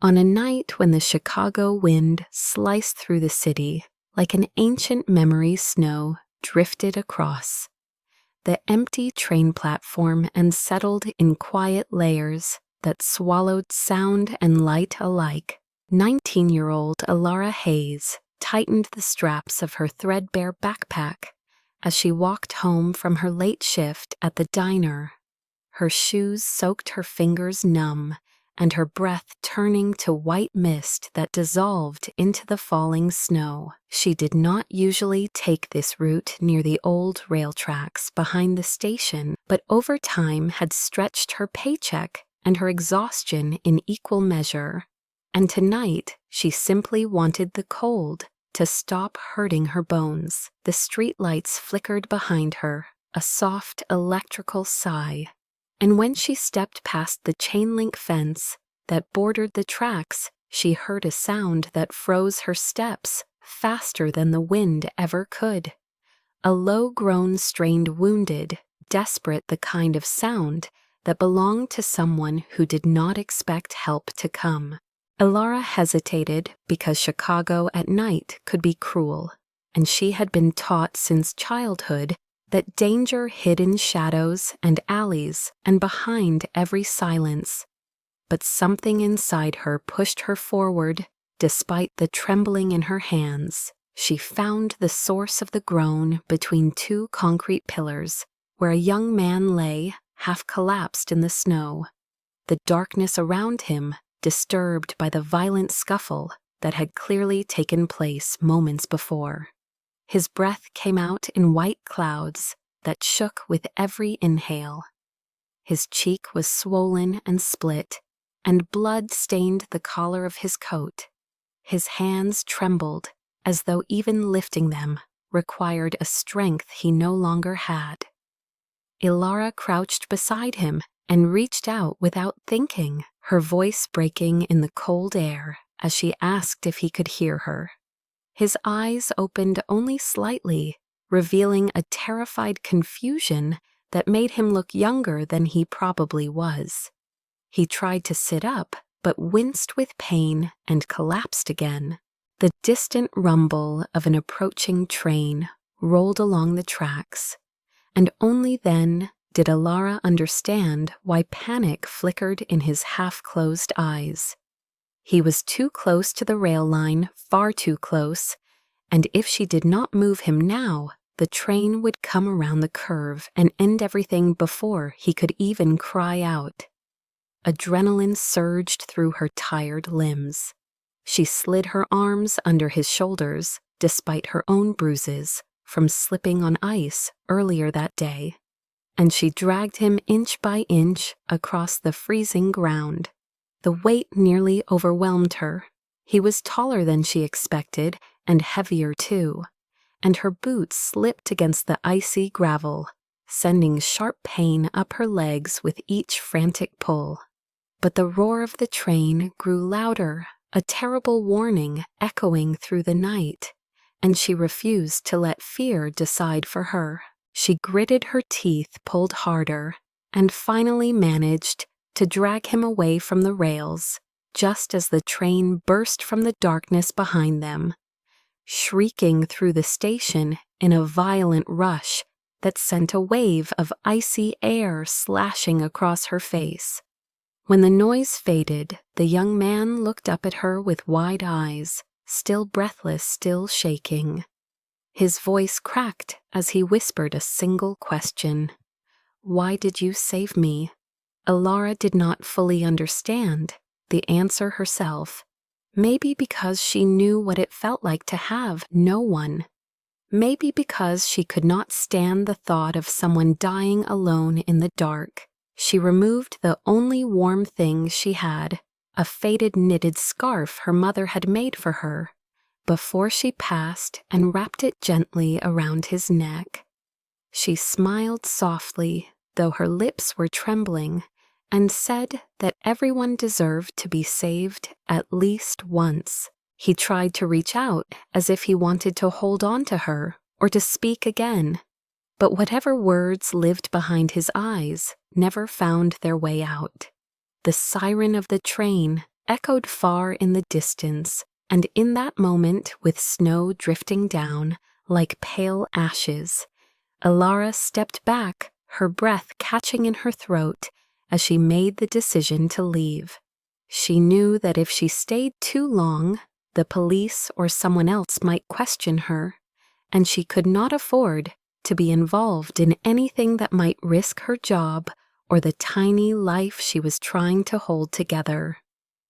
On a night when the Chicago wind sliced through the city like an ancient memory snow drifted across, the empty train platform and settled in quiet layers that swallowed sound and light alike, 19-year-old Alara Hayes tightened the straps of her threadbare backpack as she walked home from her late shift at the diner. Her shoes soaked her fingers numb, and her breath turning to white mist that dissolved into the falling snow. She did not usually take this route near the old rail tracks behind the station, but over time had stretched her paycheck and her exhaustion in equal measure. And tonight, she simply wanted the cold to stop hurting her bones. The streetlights flickered behind her, a soft electrical sigh. And when she stepped past the chain-link fence that bordered the tracks, she heard a sound that froze her steps faster than the wind ever could. A low-grown, strained wounded, desperate the kind of sound that belonged to someone who did not expect help to come. Alara hesitated because Chicago at night could be cruel, and she had been taught since childhood that danger hid in shadows and alleys and behind every silence. But something inside her pushed her forward, despite the trembling in her hands. She found the source of the groan between two concrete pillars, where a young man lay, half collapsed in the snow. The darkness around him, disturbed by the violent scuffle that had clearly taken place moments before. His breath came out in white clouds that shook with every inhale. His cheek was swollen and split, and blood stained the collar of his coat. His hands trembled, as though even lifting them required a strength he no longer had. Alara crouched beside him and reached out without thinking, her voice breaking in the cold air as she asked if he could hear her. His eyes opened only slightly, revealing a terrified confusion that made him look younger than he probably was. He tried to sit up, but winced with pain and collapsed again. The distant rumble of an approaching train rolled along the tracks, and only then did Alara understand why panic flickered in his half-closed eyes. He was too close to the rail line, far too close, and if she did not move him now, the train would come around the curve and end everything before he could even cry out. Adrenaline surged through her tired limbs. She slid her arms under his shoulders, despite her own bruises, from slipping on ice earlier that day, and she dragged him inch by inch across the freezing ground. The weight nearly overwhelmed her. He was taller than she expected, and heavier too, and her boots slipped against the icy gravel, sending sharp pain up her legs with each frantic pull. But the roar of the train grew louder, a terrible warning echoing through the night, and she refused to let fear decide for her. She gritted her teeth, pulled harder, and finally managed to drag him away from the rails, just as the train burst from the darkness behind them, shrieking through the station in a violent rush that sent a wave of icy air slashing across her face. When the noise faded, the young man looked up at her with wide eyes, still breathless, still shaking. His voice cracked as he whispered a single question. "Why did you save me?" Alara did not fully understand the answer herself. Maybe because she knew what it felt like to have no one. Maybe because she could not stand the thought of someone dying alone in the dark. She removed the only warm thing she had, a faded knitted scarf her mother had made for her, before she passed and wrapped it gently around his neck. She smiled softly, though her lips were trembling, and said that everyone deserved to be saved at least once. He tried to reach out as if he wanted to hold on to her or to speak again, but whatever words lived behind his eyes never found their way out. The siren of the train, echoed far in the distance, and in that moment, with snow drifting down like pale ashes, Elara stepped back, her breath catching in her throat as she made the decision to leave. She knew that if she stayed too long, the police or someone else might question her, and she could not afford to be involved in anything that might risk her job or the tiny life she was trying to hold together.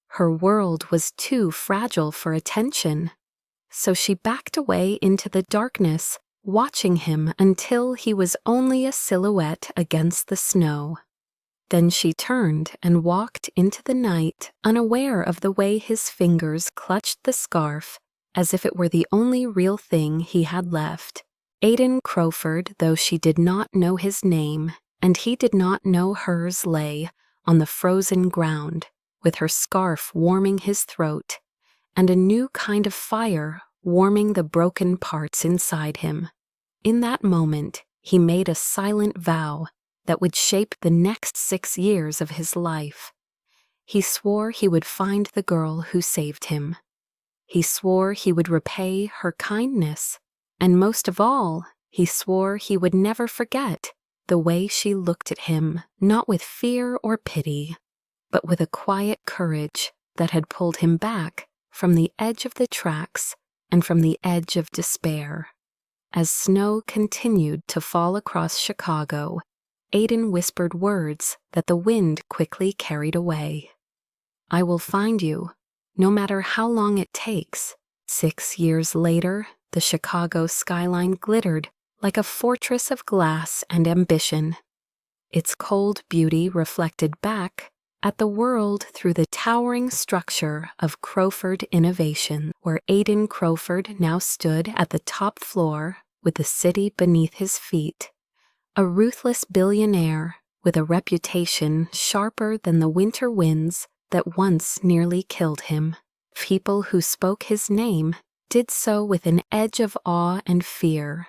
Her world was too fragile for attention, so she backed away into the darkness, watching him until he was only a silhouette against the snow. Then she turned and walked into the night, unaware of the way his fingers clutched the scarf as if it were the only real thing he had left. Aidan Crowford, though she did not know his name, and he did not know hers, lay on the frozen ground, with her scarf warming his throat, and a new kind of fire warming the broken parts inside him. In that moment, he made a silent vow that would shape the next 6 years of his life. He swore he would find the girl who saved him. He swore he would repay her kindness, and most of all, he swore he would never forget the way she looked at him, not with fear or pity, but with a quiet courage that had pulled him back from the edge of the tracks and from the edge of despair. As snow continued to fall across Chicago, Aidan whispered words that the wind quickly carried away. "I will find you, no matter how long it takes." 6 years later, the Chicago skyline glittered like a fortress of glass and ambition. Its cold beauty reflected back at the world through the towering structure of Crowford Innovation, where Aidan Crowford now stood at the top floor with the city beneath his feet. A ruthless billionaire with a reputation sharper than the winter winds that once nearly killed him. People who spoke his name did so with an edge of awe and fear,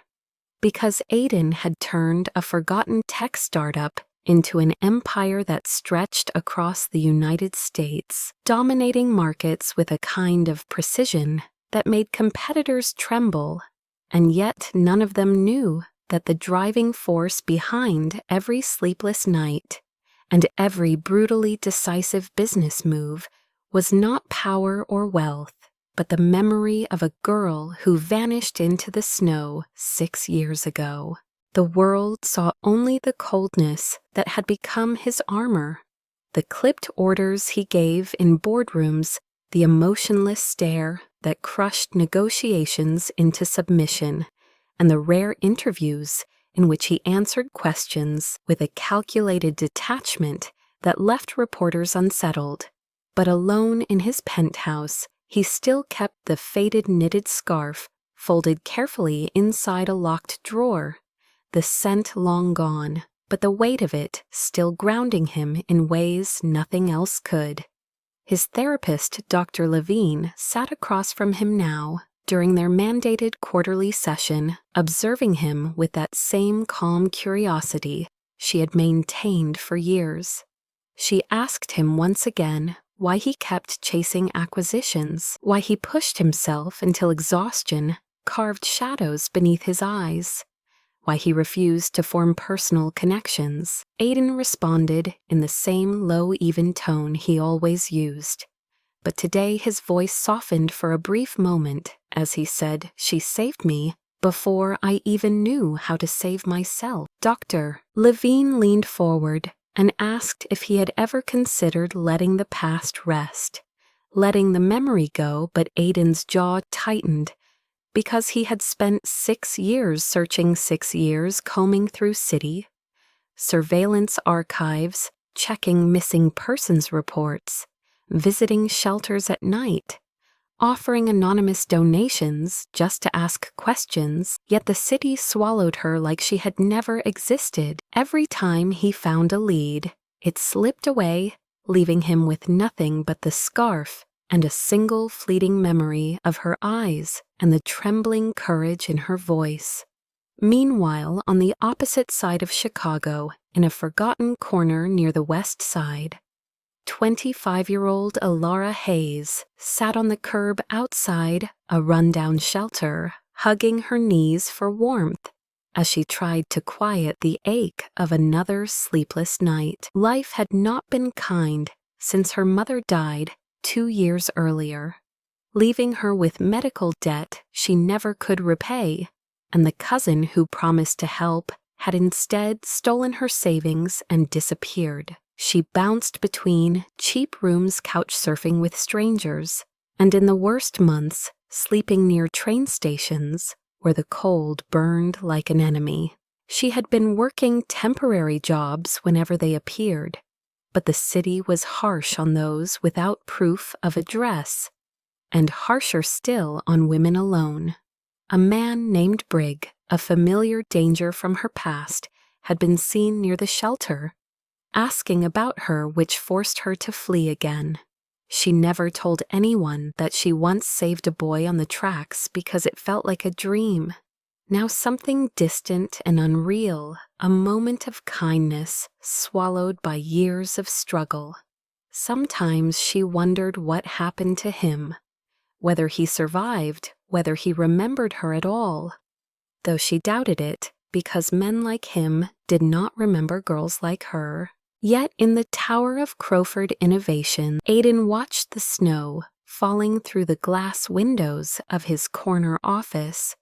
because Aidan had turned a forgotten tech startup into an empire that stretched across the United States, dominating markets with a kind of precision that made competitors tremble, and yet none of them knew that the driving force behind every sleepless night and every brutally decisive business move was not power or wealth, but the memory of a girl who vanished into the snow 6 years ago. The world saw only the coldness that had become his armor, the clipped orders he gave in boardrooms, the emotionless stare that crushed negotiations into submission, and the rare interviews in which he answered questions with a calculated detachment that left reporters unsettled. But alone in his penthouse, he still kept the faded knitted scarf folded carefully inside a locked drawer, the scent long gone, but the weight of it still grounding him in ways nothing else could. His therapist, Dr. Levine, sat across from him now during their mandated quarterly session, observing him with that same calm curiosity she had maintained for years. She asked him once again why he kept chasing acquisitions, why he pushed himself until exhaustion carved shadows beneath his eyes, why he refused to form personal connections. Aidan responded in the same low, even tone he always used. But today his voice softened for a brief moment as he said, "She saved me before I even knew how to save myself." Dr. Levine leaned forward and asked if he had ever considered letting the past rest, letting the memory go, but Aidan's jaw tightened because he had spent 6 years searching 6 years combing through city, surveillance archives, checking missing persons reports, visiting shelters at night, offering anonymous donations just to ask questions, yet the city swallowed her like she had never existed. Every time he found a lead, it slipped away, leaving him with nothing but the scarf and a single fleeting memory of her eyes and the trembling courage in her voice. Meanwhile, on the opposite side of Chicago, in a forgotten corner near the west side, 25-year-old Alara Hayes sat on the curb outside a rundown shelter, hugging her knees for warmth as she tried to quiet the ache of another sleepless night. Life had not been kind since her mother died 2 years earlier, leaving her with medical debt she never could repay, and the cousin who promised to help had instead stolen her savings and disappeared. She bounced between cheap rooms couch surfing with strangers, and in the worst months, sleeping near train stations where the cold burned like an enemy. She had been working temporary jobs whenever they appeared, but the city was harsh on those without proof of address, and harsher still on women alone. A man named Brigg, a familiar danger from her past, had been seen near the shelter, asking about her, which forced her to flee again. She never told anyone that she once saved a boy on the tracks because it felt like a dream. Now something distant and unreal, a moment of kindness swallowed by years of struggle. Sometimes she wondered what happened to him, whether he survived, whether he remembered her at all, though she doubted it because men like him did not remember girls like her. Yet in the Tower of Crowford Innovation, Aidan watched the snow falling through the glass windows of his corner office,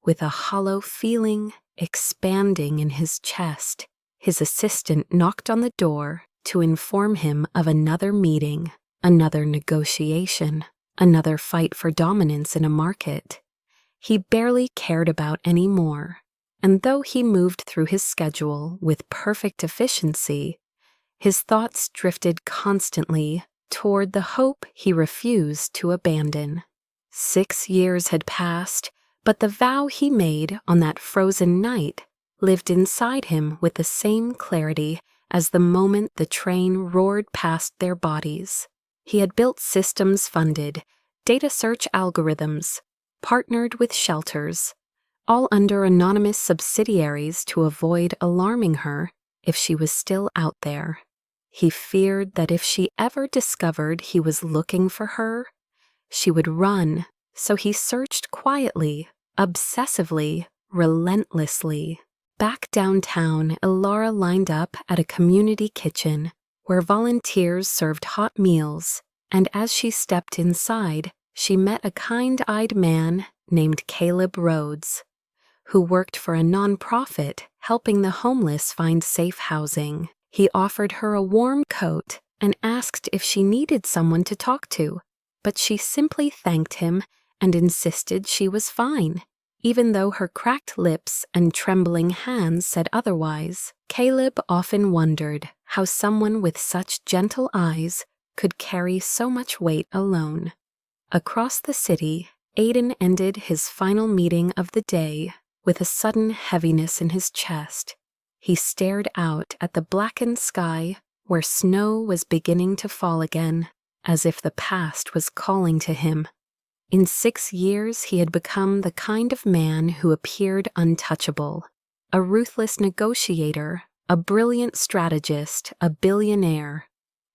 with a hollow feeling expanding in his chest. His assistant knocked on the door to inform him of another meeting, another negotiation, another fight for dominance in a market he barely cared about anymore. And though he moved through his schedule with perfect efficiency, his thoughts drifted constantly toward the hope he refused to abandon. 6 years had passed, but the vow he made on that frozen night lived inside him with the same clarity as the moment the train roared past their bodies. He had built systems-funded, data search algorithms, partnered with shelters, all under anonymous subsidiaries to avoid alarming her if she was still out there. He feared that if she ever discovered he was looking for her, she would run, so he searched quietly, obsessively, relentlessly. Back downtown, Alara lined up at a community kitchen where volunteers served hot meals, and as she stepped inside, she met a kind-eyed man named Caleb Rhodes, who worked for a nonprofit helping the homeless find safe housing. He offered her a warm coat and asked if she needed someone to talk to, but she simply thanked him and insisted she was fine, even though her cracked lips and trembling hands said otherwise. Caleb often wondered how someone with such gentle eyes could carry so much weight alone. Across the city, Aidan ended his final meeting of the day with a sudden heaviness in his chest. He stared out at the blackened sky where snow was beginning to fall again, as if the past was calling to him. In 6 years, he had become the kind of man who appeared untouchable, a ruthless negotiator, a brilliant strategist, a billionaire,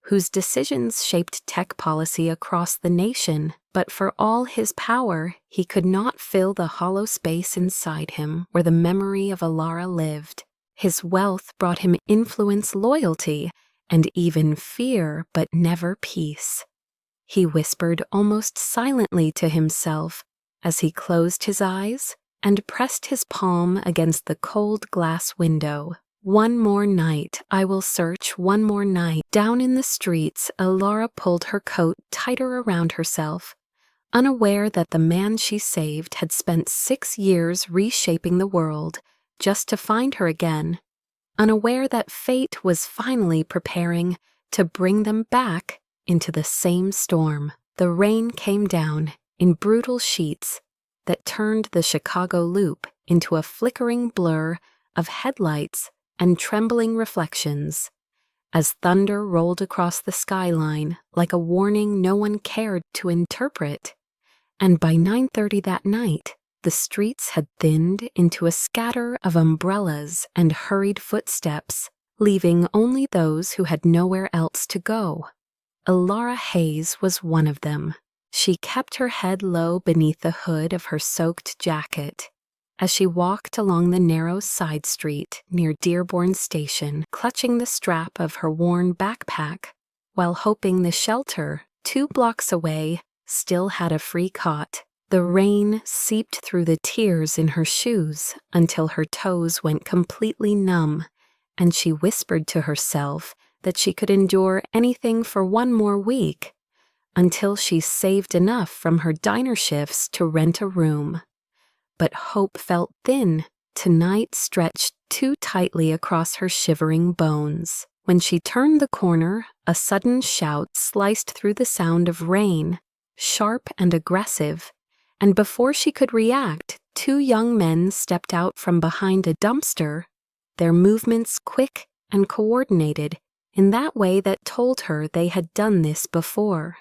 whose decisions shaped tech policy across the nation, but for all his power, he could not fill the hollow space inside him where the memory of Alara lived. His wealth brought him influence, loyalty, and even fear, but never peace. He whispered almost silently to himself as he closed his eyes and pressed his palm against the cold glass window. One more night, I will search, one more night. Down in the streets, Alara pulled her coat tighter around herself, unaware that the man she saved had spent 6 years reshaping the world just to find her again, unaware that fate was finally preparing to bring them back into the same storm. The rain came down in brutal sheets that turned the Chicago Loop into a flickering blur of headlights and trembling reflections, as thunder rolled across the skyline like a warning no one cared to interpret. And by 9:30 that night, the streets had thinned into a scatter of umbrellas and hurried footsteps, leaving only those who had nowhere else to go. Alara Hayes was one of them. She kept her head low beneath the hood of her soaked jacket. As she walked along the narrow side street near Dearborn Station, clutching the strap of her worn backpack, while hoping the shelter, 2 blocks away, still had a free cot, the rain seeped through the tears in her shoes until her toes went completely numb, and she whispered to herself that she could endure anything for 1 more week, until she saved enough from her diner shifts to rent a room. But hope felt thin. Tonight stretched too tightly across her shivering bones. When she turned the corner, a sudden shout sliced through the sound of rain, sharp and aggressive, and before she could react, 2 young men stepped out from behind a dumpster, their movements quick and coordinated in that way that told her they had done this before.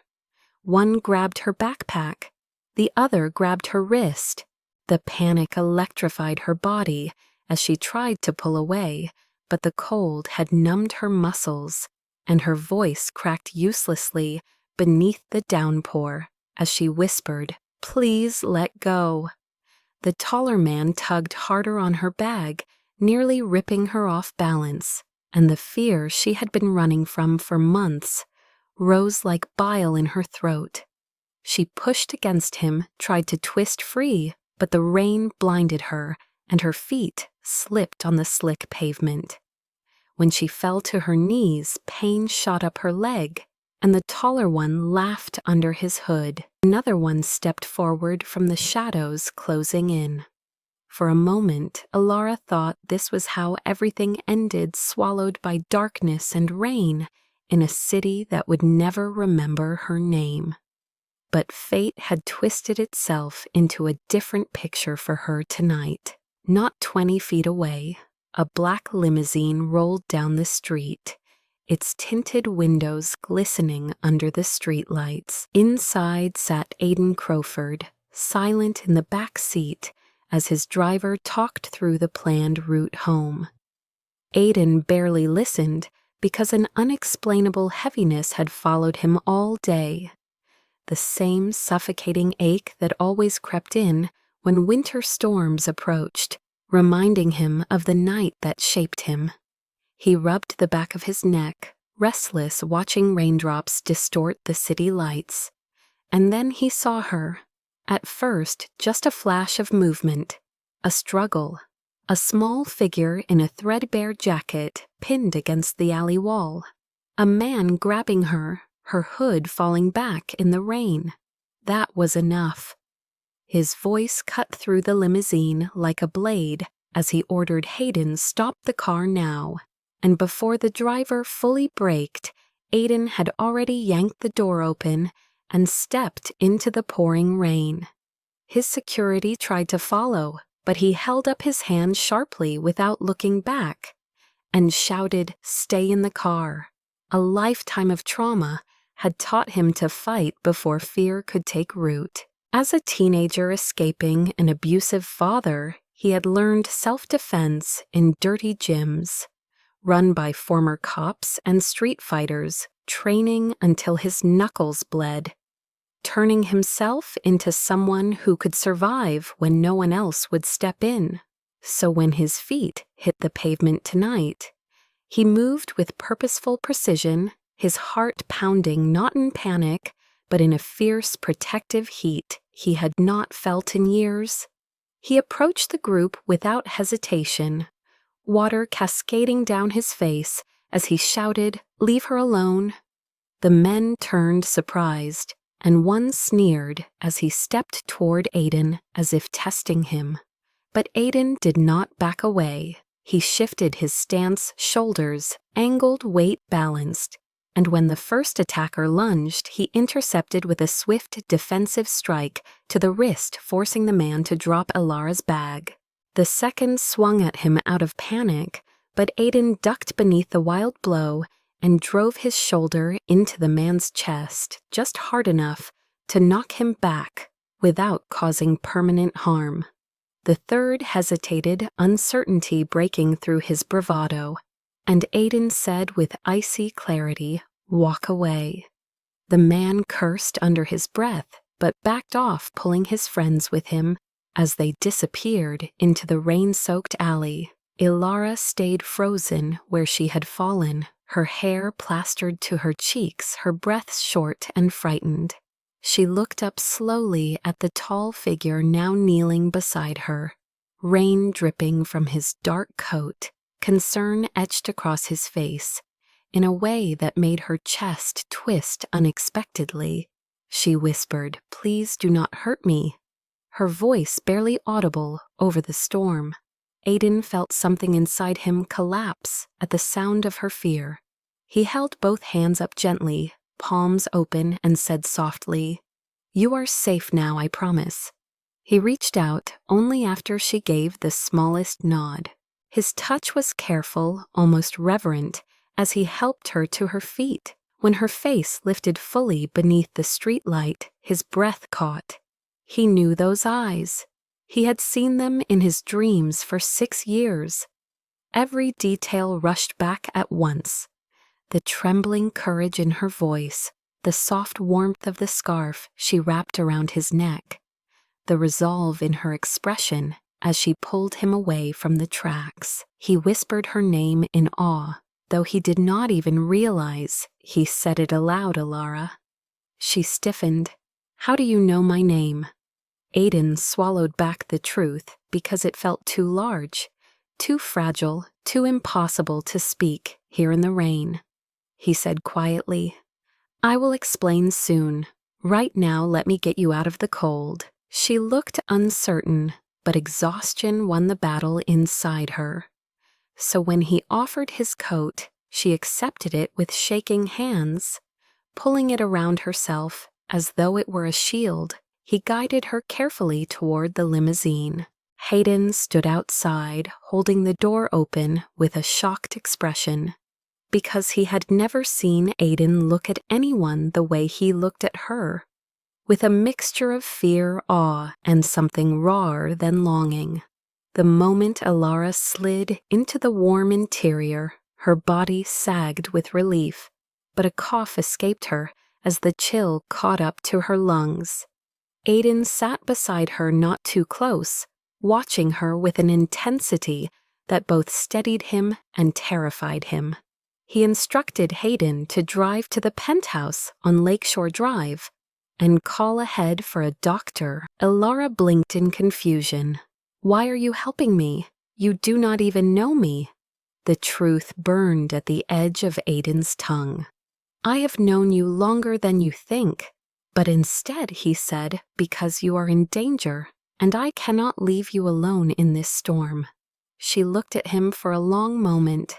One grabbed her backpack, the other grabbed her wrist. The panic electrified her body as she tried to pull away, but the cold had numbed her muscles, and her voice cracked uselessly beneath the downpour as she whispered, "Please let go." The taller man tugged harder on her bag, nearly ripping her off balance, and the fear she had been running from for months rose like bile in her throat. She pushed against him, tried to twist free, but the rain blinded her, and her feet slipped on the slick pavement. When she fell to her knees, pain shot up her leg, and the taller one laughed under his hood. Another one stepped forward from the shadows closing in. For a moment, Alara thought this was how everything ended, swallowed by darkness and rain in a city that would never remember her name. But fate had twisted itself into a different picture for her tonight. Not 20 feet away, a black limousine rolled down the street, its tinted windows glistening under the streetlights. Inside sat Aidan Crowford, silent in the back seat as his driver talked through the planned route home. Aidan barely listened because an unexplainable heaviness had followed him all day. The same suffocating ache that always crept in when winter storms approached, reminding him of the night that shaped him. He rubbed the back of his neck, restless watching raindrops distort the city lights. And then he saw her. At first, just a flash of movement, a struggle, a small figure in a threadbare jacket pinned against the alley wall, a man grabbing her, her hood falling back in the rain. That was enough. His voice cut through the limousine like a blade as he ordered Hayden stop the car now, and before the driver fully braked, Aidan had already yanked the door open and stepped into the pouring rain. His security tried to follow, but he held up his hand sharply without looking back and shouted, "Stay in the car." A lifetime of trauma had taught him to fight before fear could take root. As a teenager escaping an abusive father, he had learned self-defense in dirty gyms, run by former cops and street fighters, training until his knuckles bled, turning himself into someone who could survive when no one else would step in. So when his feet hit the pavement tonight, he moved with purposeful precision, his heart pounding not in panic, but in a fierce protective heat he had not felt in years. He approached the group without hesitation, water cascading down his face as he shouted, "Leave her alone." The men turned surprised, and one sneered as he stepped toward Aidan as if testing him. But Aidan did not back away. He shifted his stance, shoulders, angled, weight balanced, and when the first attacker lunged, he intercepted with a swift defensive strike to the wrist, forcing the man to drop Alara's bag. The second swung at him out of panic, but Aidan ducked beneath the wild blow and drove his shoulder into the man's chest, just hard enough to knock him back without causing permanent harm. The third hesitated, uncertainty breaking through his bravado, and Aidan said with icy clarity, "Walk away." The man cursed under his breath, but backed off, pulling his friends with him as they disappeared into the rain-soaked alley. Ilara stayed frozen where she had fallen, her hair plastered to her cheeks, her breath short and frightened. She looked up slowly at the tall figure now kneeling beside her, rain dripping from his dark coat, concern etched across his face, in a way that made her chest twist unexpectedly. She whispered, "Please do not hurt me," her voice barely audible over the storm. Aiden felt something inside him collapse at the sound of her fear. He held both hands up gently, palms open, and said softly, "You are safe now, I promise." He reached out only after she gave the smallest nod. His touch was careful, almost reverent, as he helped her to her feet. When her face lifted fully beneath the streetlight, his breath caught. He knew those eyes. He had seen them in his dreams for 6 years. Every detail rushed back at once. The trembling courage in her voice, the soft warmth of the scarf she wrapped around his neck, the resolve in her expression as she pulled him away from the tracks. He whispered her name in awe, though he did not even realize he said it aloud. "Ilara." She stiffened. "How do you know my name?" Aiden swallowed back the truth because it felt too large, too fragile, too impossible to speak here in the rain. He said quietly, "I will explain soon. Right now, let me get you out of the cold." She looked uncertain, but exhaustion won the battle inside her. So when he offered his coat, she accepted it with shaking hands, pulling it around herself as though it were a shield. He guided her carefully toward the limousine. Hayden stood outside, holding the door open with a shocked expression, because he had never seen Aiden look at anyone the way he looked at her, with a mixture of fear, awe, and something rawer than longing. The moment Ilara slid into the warm interior, her body sagged with relief, but a cough escaped her as the chill caught up to her lungs. Aiden sat beside her not too close, watching her with an intensity that both steadied him and terrified him. He instructed Hayden to drive to the penthouse on Lakeshore Drive and call ahead for a doctor. Ilara blinked in confusion. "Why are you helping me? You do not even know me." The truth burned at the edge of Aiden's tongue. "I have known you longer than you think. But instead," he said, "because you are in danger, and I cannot leave you alone in this storm." She looked at him for a long moment,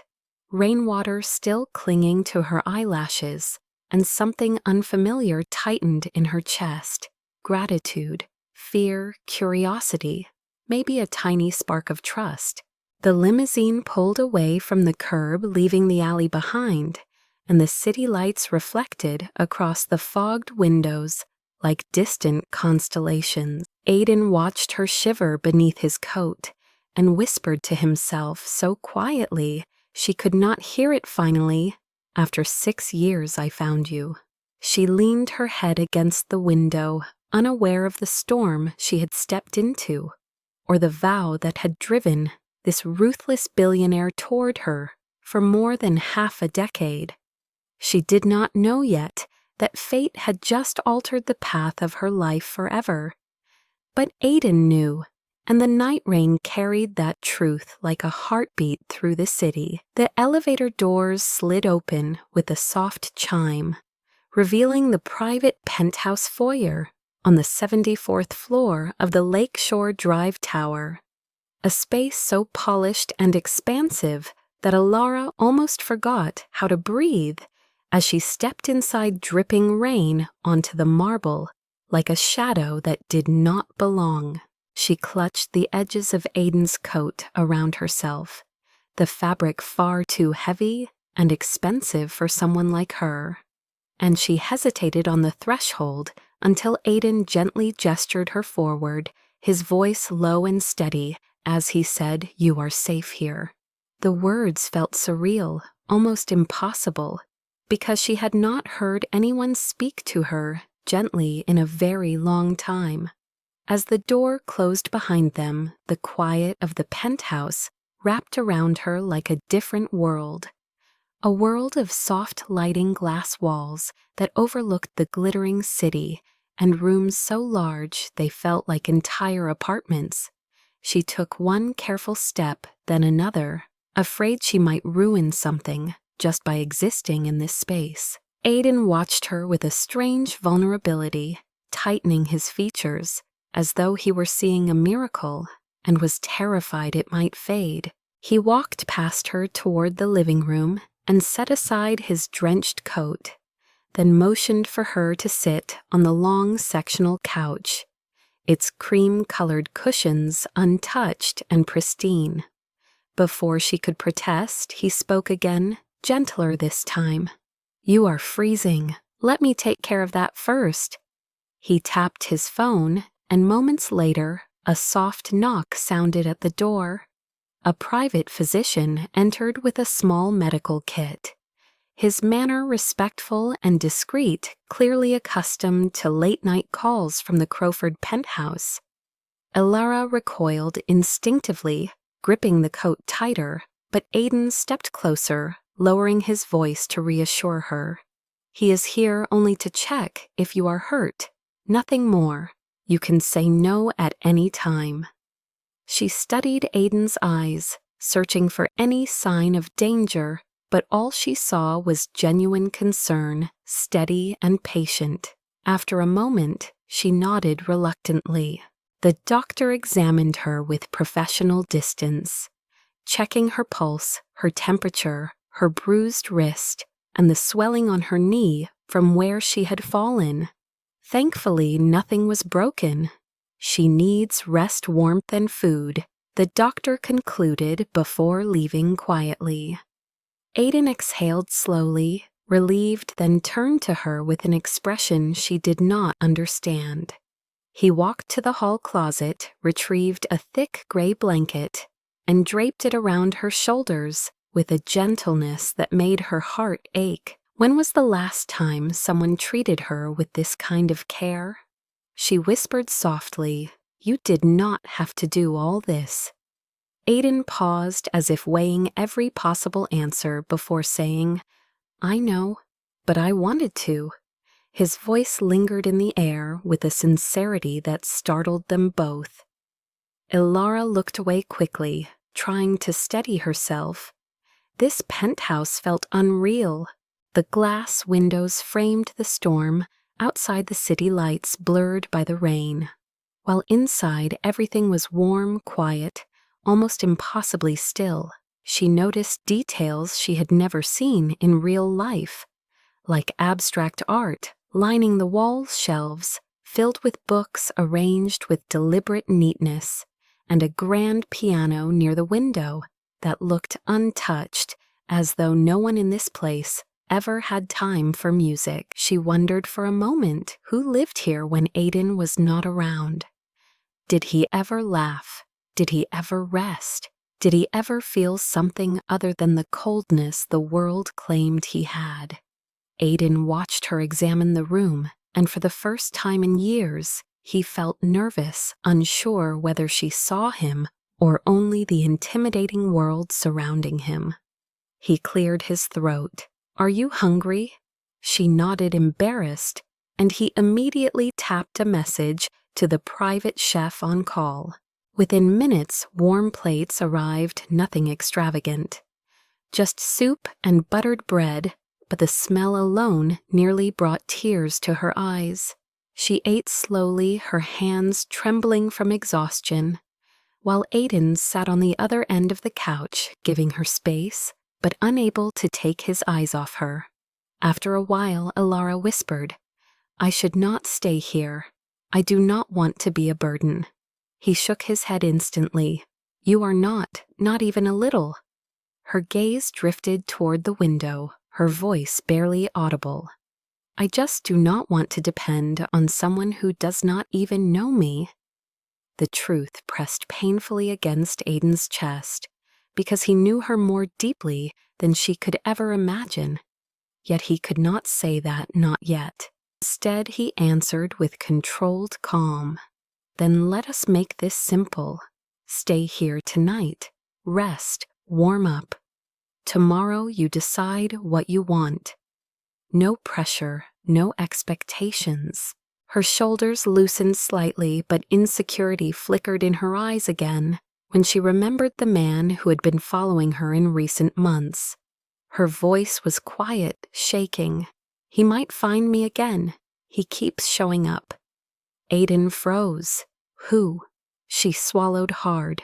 rainwater still clinging to her eyelashes, and something unfamiliar tightened in her chest. Gratitude, fear, curiosity, maybe a tiny spark of trust. The limousine pulled away from the curb, leaving the alley behind, and the city lights reflected across the fogged windows like distant constellations. Aiden watched her shiver beneath his coat and whispered to himself so quietly she could not hear it. "Finally, after 6 years, I found you." She leaned her head against the window, unaware of the storm she had stepped into, or the vow that had driven this ruthless billionaire toward her for more than half a decade. She did not know yet that fate had just altered the path of her life forever. But Aiden knew, and the night rain carried that truth like a heartbeat through the city. The elevator doors slid open with a soft chime, revealing the private penthouse foyer on the 74th floor of the Lakeshore Drive Tower, a space so polished and expansive that Ilara almost forgot how to breathe as she stepped inside dripping rain onto the marble like a shadow that did not belong. She clutched the edges of Aiden's coat around herself, the fabric far too heavy and expensive for someone like her, and she hesitated on the threshold until Aiden gently gestured her forward, his voice low and steady as he said, "You are safe here." The words felt surreal, almost impossible, because she had not heard anyone speak to her gently in a very long time. As the door closed behind them, the quiet of the penthouse wrapped around her like a different world. A world of soft lighting glass walls that overlooked the glittering city and rooms so large they felt like entire apartments. She took one careful step, then another, afraid she might ruin something just by existing in this space. Aiden watched her with a strange vulnerability, tightening his features, as though he were seeing a miracle, and was terrified it might fade. He walked past her toward the living room and set aside his drenched coat, then motioned for her to sit on the long sectional couch, its cream-colored cushions untouched and pristine. Before she could protest, he spoke again, gentler this time. "You are freezing. Let me take care of that first." He tapped his phone, and moments later, a soft knock sounded at the door. A private physician entered with a small medical kit. His manner respectful and discreet, clearly accustomed to late-night calls from the Crowford penthouse. Elara recoiled instinctively, gripping the coat tighter, but Aiden stepped closer, lowering his voice to reassure her. "He is here only to check if you are hurt. Nothing more. You can say no at any time." She studied Aiden's eyes, searching for any sign of danger, but all she saw was genuine concern, steady and patient. After a moment, she nodded reluctantly. The doctor examined her with professional distance, checking her pulse, her temperature, her bruised wrist, and the swelling on her knee from where she had fallen. Thankfully, nothing was broken. "She needs rest, warmth, and food," the doctor concluded before leaving quietly. Aiden exhaled slowly, relieved, then turned to her with an expression she did not understand. He walked to the hall closet, retrieved a thick gray blanket, and draped it around her shoulders with a gentleness that made her heart ache. When was the last time someone treated her with this kind of care? She whispered softly, "You did not have to do all this." Aiden paused as if weighing every possible answer before saying, "I know, but I wanted to." His voice lingered in the air with a sincerity that startled them both. Elara looked away quickly, trying to steady herself. This penthouse felt unreal. The glass windows framed the storm, outside the city lights blurred by the rain, while inside everything was warm, quiet, almost impossibly still. She noticed details she had never seen in real life, like abstract art lining the wall shelves, filled with books arranged with deliberate neatness, and a grand piano near the window that looked untouched, as though no one in this place ever had time for music. She wondered for a moment who lived here when Aiden was not around. Did he ever laugh? Did he ever rest? Did he ever feel something other than the coldness the world claimed he had? Aiden watched her examine the room, and for the first time in years, he felt nervous, unsure whether she saw him or only the intimidating world surrounding him. He cleared his throat. "Are you hungry?" She nodded, embarrassed, and he immediately tapped a message to the private chef on call. Within minutes, warm plates arrived, nothing extravagant. Just soup and buttered bread, but the smell alone nearly brought tears to her eyes. She ate slowly, her hands trembling from exhaustion, while Aiden sat on the other end of the couch, giving her space, but unable to take his eyes off her. After a while, Elara whispered, "I should not stay here. I do not want to be a burden." He shook his head instantly. "You are not even a little." Her gaze drifted toward the window, her voice barely audible. "I just do not want to depend on someone who does not even know me." The truth pressed painfully against Aiden's chest, because he knew her more deeply than she could ever imagine. Yet he could not say that, not yet. Instead, he answered with controlled calm. Then let us make this simple. Stay here tonight. Rest. Warm up. Tomorrow you decide what you want. No pressure, no expectations. Her shoulders loosened slightly, but insecurity flickered in her eyes again when she remembered the man who had been following her in recent months. Her voice was quiet, shaking. He might find me again. He keeps showing up. Aiden froze. Who? She swallowed hard.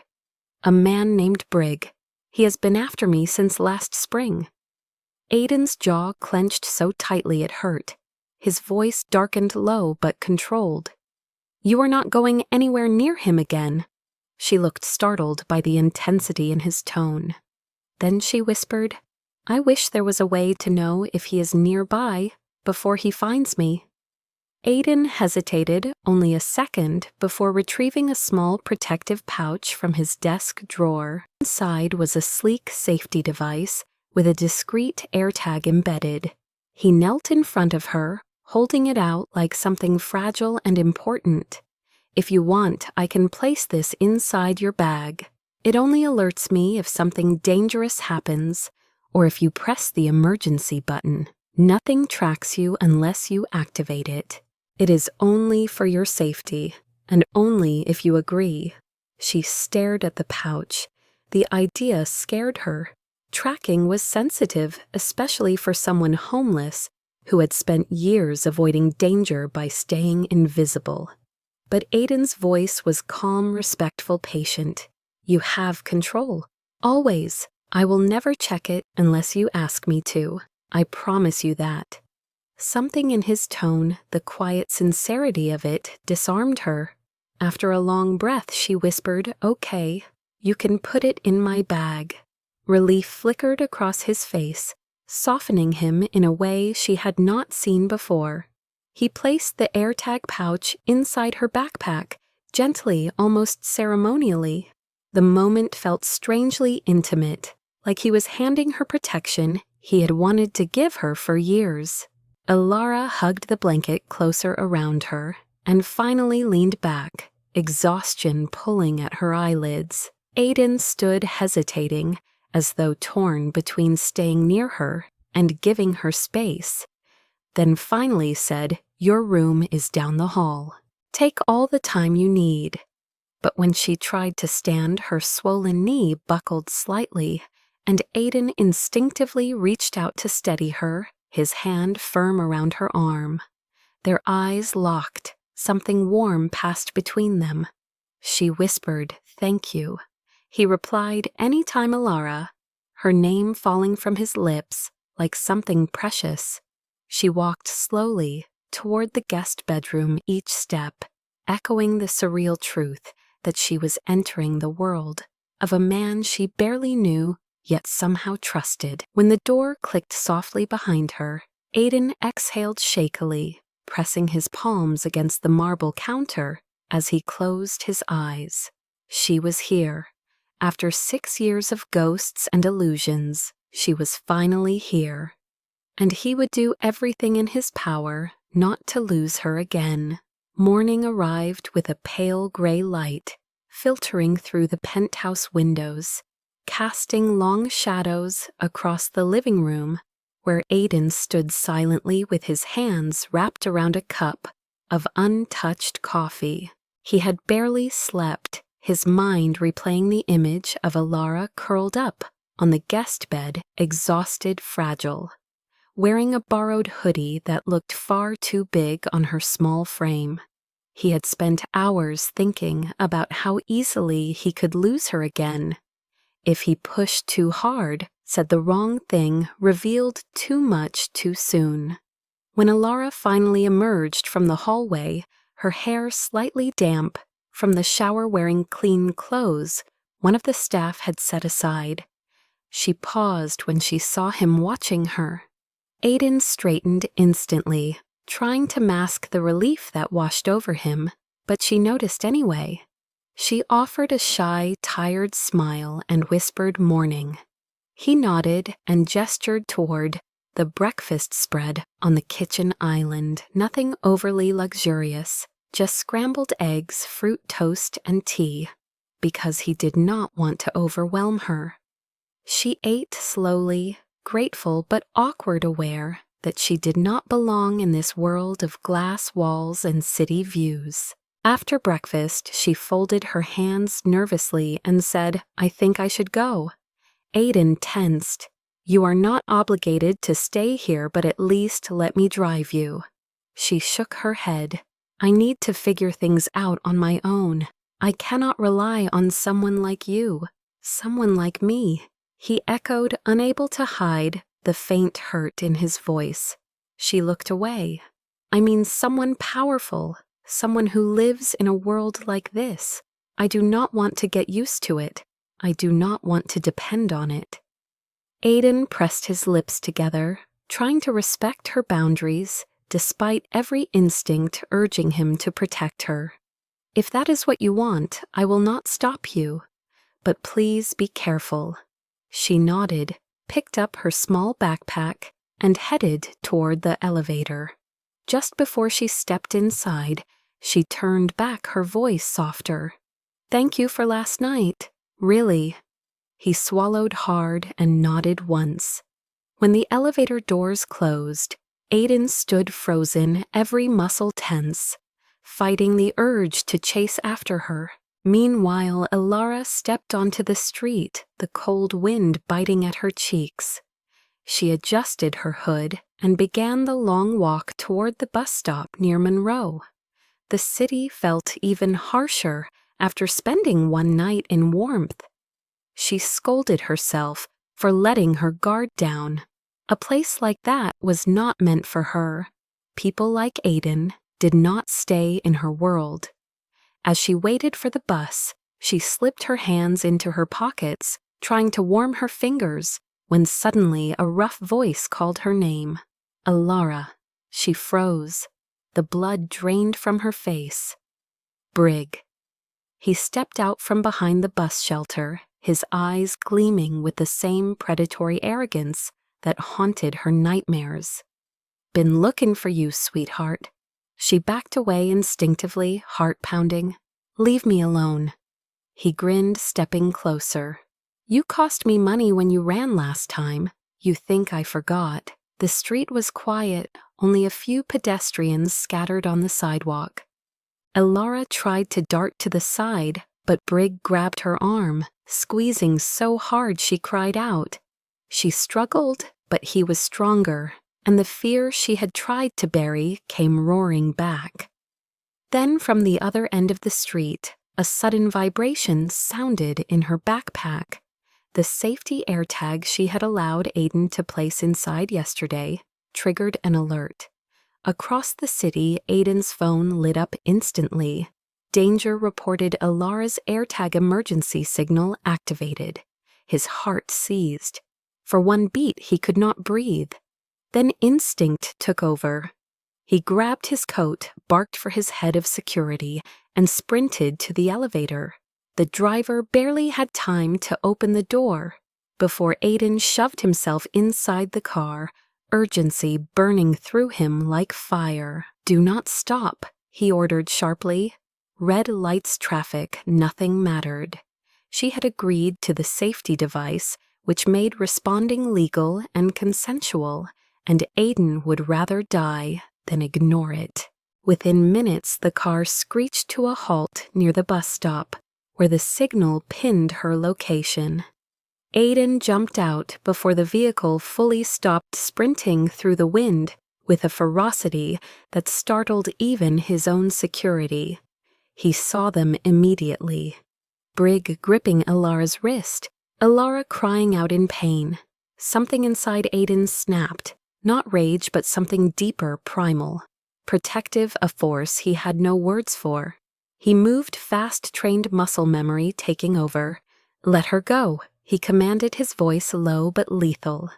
A man named Brigg. He has been after me since last spring. Aiden's jaw clenched so tightly it hurt. His voice darkened low but controlled. You are not going anywhere near him again. She looked startled by the intensity in his tone. Then she whispered, I wish there was a way to know if he is nearby before he finds me. Aiden hesitated only a second before retrieving a small protective pouch from his desk drawer. Inside was a sleek safety device with a discreet AirTag embedded. He knelt in front of her, holding it out like something fragile and important. If you want, I can place this inside your bag. It only alerts me if something dangerous happens, or if you press the emergency button. Nothing tracks you unless you activate it. It is only for your safety, and only if you agree. She stared at the pouch. The idea scared her. Tracking was sensitive, especially for someone homeless who had spent years avoiding danger by staying invisible. But Aiden's voice was calm, respectful, patient. You have control. Always. I will never check it unless you ask me to. I promise you that. Something in his tone, the quiet sincerity of it, disarmed her. After a long breath, she whispered, Okay, you can put it in my bag. Relief flickered across his face, softening him in a way she had not seen before. He placed the AirTag pouch inside her backpack, gently, almost ceremonially. The moment felt strangely intimate, like he was handing her protection he had wanted to give her for years. Alara hugged the blanket closer around her and finally leaned back, exhaustion pulling at her eyelids. Aiden stood hesitating, as though torn between staying near her and giving her space, then finally said, Your room is down the hall. Take all the time you need. But when she tried to stand, her swollen knee buckled slightly, and Aiden instinctively reached out to steady her, his hand firm around her arm. Their eyes locked. Something warm passed between them. She whispered, Thank you. He replied, Anytime, Alara, her name falling from his lips like something precious. She walked slowly toward the guest bedroom, each step echoing the surreal truth that she was entering the world of a man she barely knew yet somehow trusted. When the door clicked softly behind her, Aiden exhaled shakily, pressing his palms against the marble counter as he closed his eyes. She was here. After 6 years of ghosts and illusions, she was finally here. And he would do everything in his power not to lose her again. Morning arrived with a pale gray light, filtering through the penthouse windows, casting long shadows across the living room, where Aiden stood silently with his hands wrapped around a cup of untouched coffee. He had barely slept, his mind replaying the image of Alara curled up on the guest bed, exhausted, fragile, wearing a borrowed hoodie that looked far too big on her small frame. He had spent hours thinking about how easily he could lose her again. If he pushed too hard, said the wrong thing, revealed too much too soon. When Alara finally emerged from the hallway, her hair slightly damp from the shower wearing clean clothes one of the staff had set aside, she paused when she saw him watching her. Aiden straightened instantly, trying to mask the relief that washed over him, but she noticed anyway. She offered a shy, tired smile and whispered morning. He nodded and gestured toward the breakfast spread on the kitchen island, nothing overly luxurious, just scrambled eggs, fruit toast, and tea, because he did not want to overwhelm her. She ate slowly, grateful but awkward, aware that she did not belong in this world of glass walls and city views. After breakfast, she folded her hands nervously and said, "I think I should go." Aiden tensed. "You are not obligated to stay here, but at least let me drive you." She shook her head. "I need to figure things out on my own. I cannot rely on someone like you, someone like me." He echoed, unable to hide the faint hurt in his voice. She looked away. "I mean someone powerful, someone who lives in a world like this. I do not want to get used to it. I do not want to depend on it." Aiden pressed his lips together, trying to respect her boundaries, despite every instinct urging him to protect her. "If that is what you want, I will not stop you. But please be careful." She nodded, picked up her small backpack, and headed toward the elevator. Just before she stepped inside, she turned back, her voice softer. "Thank you for last night. Really." He swallowed hard and nodded once. When the elevator doors closed, Aiden stood frozen, every muscle tense, fighting the urge to chase after her. Meanwhile, Elara stepped onto the street, the cold wind biting at her cheeks. She adjusted her hood and began the long walk toward the bus stop near Monroe. The city felt even harsher after spending one night in warmth. She scolded herself for letting her guard down. A place like that was not meant for her. People like Aiden did not stay in her world. As she waited for the bus, she slipped her hands into her pockets, trying to warm her fingers, when suddenly a rough voice called her name. "Elara." She froze. The blood drained from her face. "Brig." He stepped out from behind the bus shelter, his eyes gleaming with the same predatory arrogance that haunted her nightmares. "Been looking for you, sweetheart." She backed away instinctively, heart pounding. "Leave me alone." He grinned, stepping closer. "You cost me money when you ran last time. You think I forgot." The street was quiet, only a few pedestrians scattered on the sidewalk. Elara tried to dart to the side, but Brig grabbed her arm, squeezing so hard she cried out. She struggled, but he was stronger, and the fear she had tried to bury came roaring back. Then from the other end of the street, a sudden vibration sounded in her backpack. The safety AirTag she had allowed Aiden to place inside yesterday triggered an alert. Across the city, Aiden's phone lit up instantly. Danger reported Elara's AirTag emergency signal activated. His heart seized. For one beat, he could not breathe. Then instinct took over. He grabbed his coat, barked for his head of security, and sprinted to the elevator. The driver barely had time to open the door before Aiden shoved himself inside the car, urgency burning through him like fire. "Do not stop," he ordered sharply. Red lights traffic, nothing mattered. She had agreed to the safety device, which made responding legal and consensual, and Aiden would rather die than ignore it. Within minutes, the car screeched to a halt near the bus stop, where the signal pinned her location. Aiden jumped out before the vehicle fully stopped, sprinting through the wind with a ferocity that startled even his own security. He saw them immediately. Brig gripping Elara's wrist, Elara crying out in pain. Something inside Aiden snapped, not rage but something deeper, primal. Protective, a force he had no words for. He moved, fast-trained muscle memory taking over. "Let her go," he commanded, his voice low but lethal.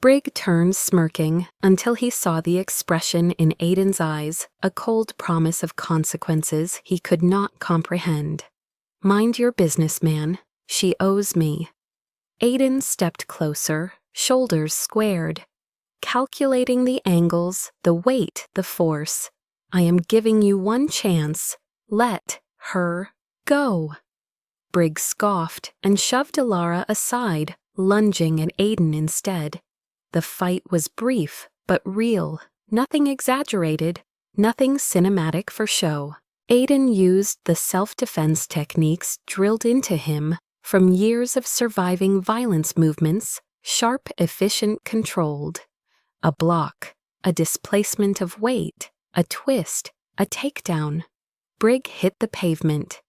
Brig turned, smirking, until he saw the expression in Aiden's eyes, a cold promise of consequences he could not comprehend. "Mind your business, man. She owes me." Aiden stepped closer, shoulders squared. calculating the angles, the weight, the force. I am giving you one chance. Let her go. Briggs scoffed and shoved Alara aside, lunging at Aiden instead. The fight was brief, but real. Nothing exaggerated, nothing cinematic for show. Aiden used the self-defense techniques drilled into him from years of surviving violence movements, sharp, efficient, controlled. A block, a displacement of weight, a twist, a takedown. Briggs hit the pavement.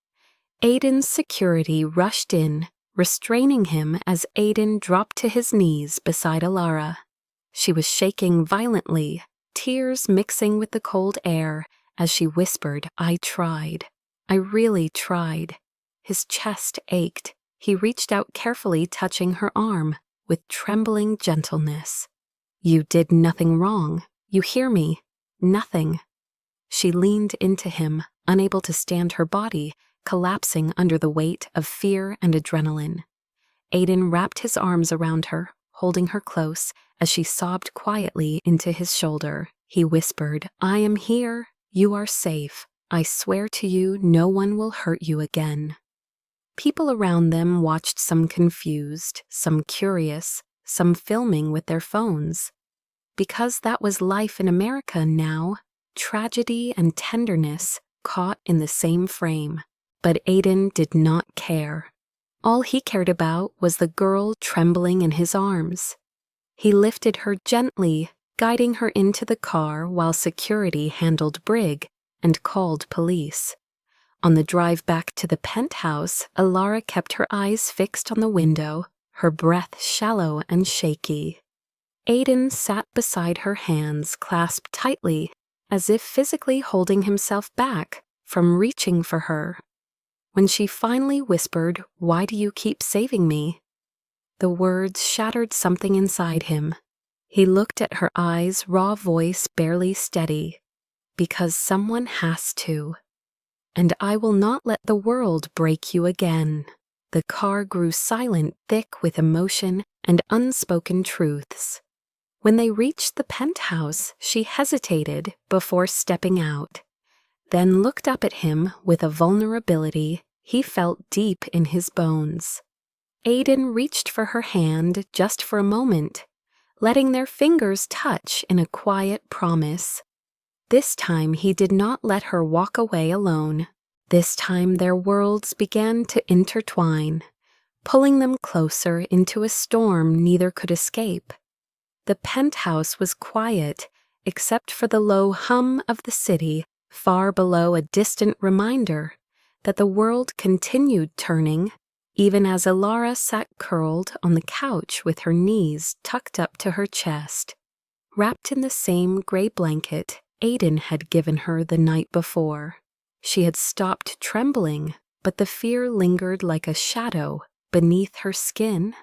Aiden's security rushed in, restraining him as Aiden dropped to his knees beside Alara. She was shaking violently, tears mixing with the cold air as she whispered, "I tried. I really tried." His chest ached. He reached out carefully, touching her arm with trembling gentleness. "You did nothing wrong. You hear me? Nothing." She leaned into him, unable to stand her body, collapsing under the weight of fear and adrenaline. Aiden wrapped his arms around her, holding her close as she sobbed quietly into his shoulder. He whispered, "I am here. You are safe. I swear to you, no one will hurt you again." People around them watched, some confused, some curious, some filming with their phones. Because that was life in America now, tragedy and tenderness caught in the same frame. But Aiden did not care. All he cared about was the girl trembling in his arms. He lifted her gently, guiding her into the car while security handled Briggs and called police. On the drive back to the penthouse, Alara kept her eyes fixed on the window, her breath shallow and shaky. Aiden sat beside her, hands clasped tightly, as if physically holding himself back from reaching for her. When she finally whispered, "Why do you keep saving me?" the words shattered something inside him. He looked at her eyes, raw voice barely steady. "Because someone has to. And I will not let the world break you again." The car grew silent, thick with emotion and unspoken truths. When they reached the penthouse, she hesitated before stepping out, then looked up at him with a vulnerability he felt deep in his bones. Aiden reached for her hand just for a moment, letting their fingers touch in a quiet promise. This time he did not let her walk away alone. This time their worlds began to intertwine, pulling them closer into a storm neither could escape. The penthouse was quiet, except for the low hum of the city far below, a distant reminder that the world continued turning, even as Alara sat curled on the couch with her knees tucked up to her chest, wrapped in the same gray blanket Aiden had given her the night before. She had stopped trembling, but the fear lingered like a shadow beneath her skin,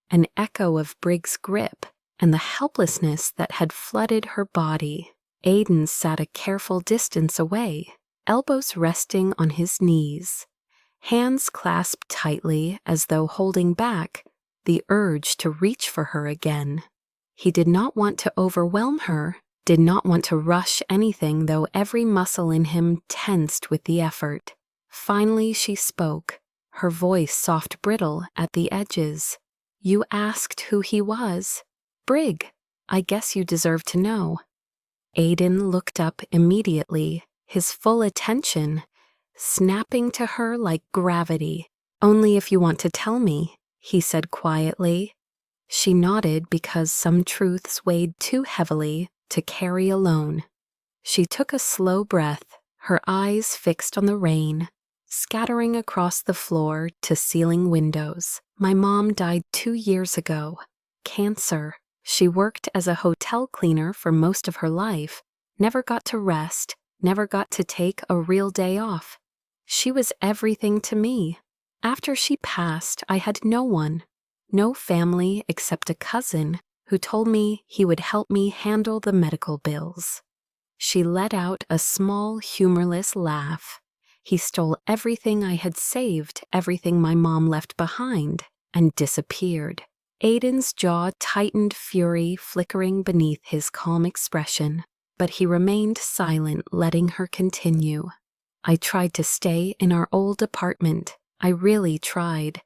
an echo of Briggs' grip and the helplessness that had flooded her body. Aiden sat a careful distance away, elbows resting on his knees, hands clasped tightly as though holding back the urge to reach for her again. He did not want to overwhelm her, did not want to rush anything, though every muscle in him tensed with the effort. Finally she spoke, her voice soft brittle at the edges. "You asked who he was. Briggs, I guess you deserve to know." Aiden looked up immediately, his full attention snapping to her like gravity. "Only if you want to tell me," he said quietly. She nodded because some truths weighed too heavily to carry alone. She took a slow breath, her eyes fixed on the rain, scattering across the floor to ceiling windows. "My mom died 2 years ago. Cancer. She worked as a hotel cleaner for most of her life, never got to rest, never got to take a real day off. She was everything to me. After she passed, I had no one, no family except a cousin who told me he would help me handle the medical bills." She let out a small, humorless laugh. "He stole everything I had saved, everything my mom left behind, and disappeared." Aiden's jaw tightened, fury flickering beneath his calm expression, but he remained silent, letting her continue. I tried to stay in our old apartment. I really tried.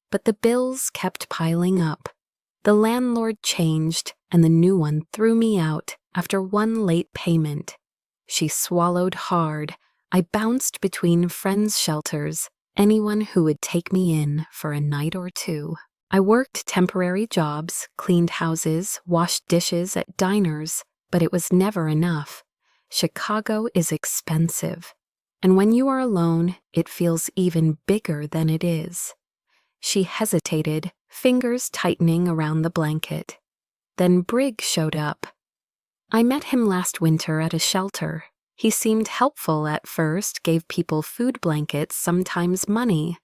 But the bills kept piling up. The landlord changed, and the new one threw me out after one late payment. She swallowed hard. I bounced between friends' shelters, anyone who would take me in for a night or two. I worked temporary jobs, cleaned houses, washed dishes at diners, but it was never enough. Chicago is expensive, and when you are alone, it feels even bigger than it is. She hesitated, fingers tightening around the blanket. Then Brigg showed up. I met him last winter at a shelter. He seemed helpful at first, gave people food blankets, sometimes money.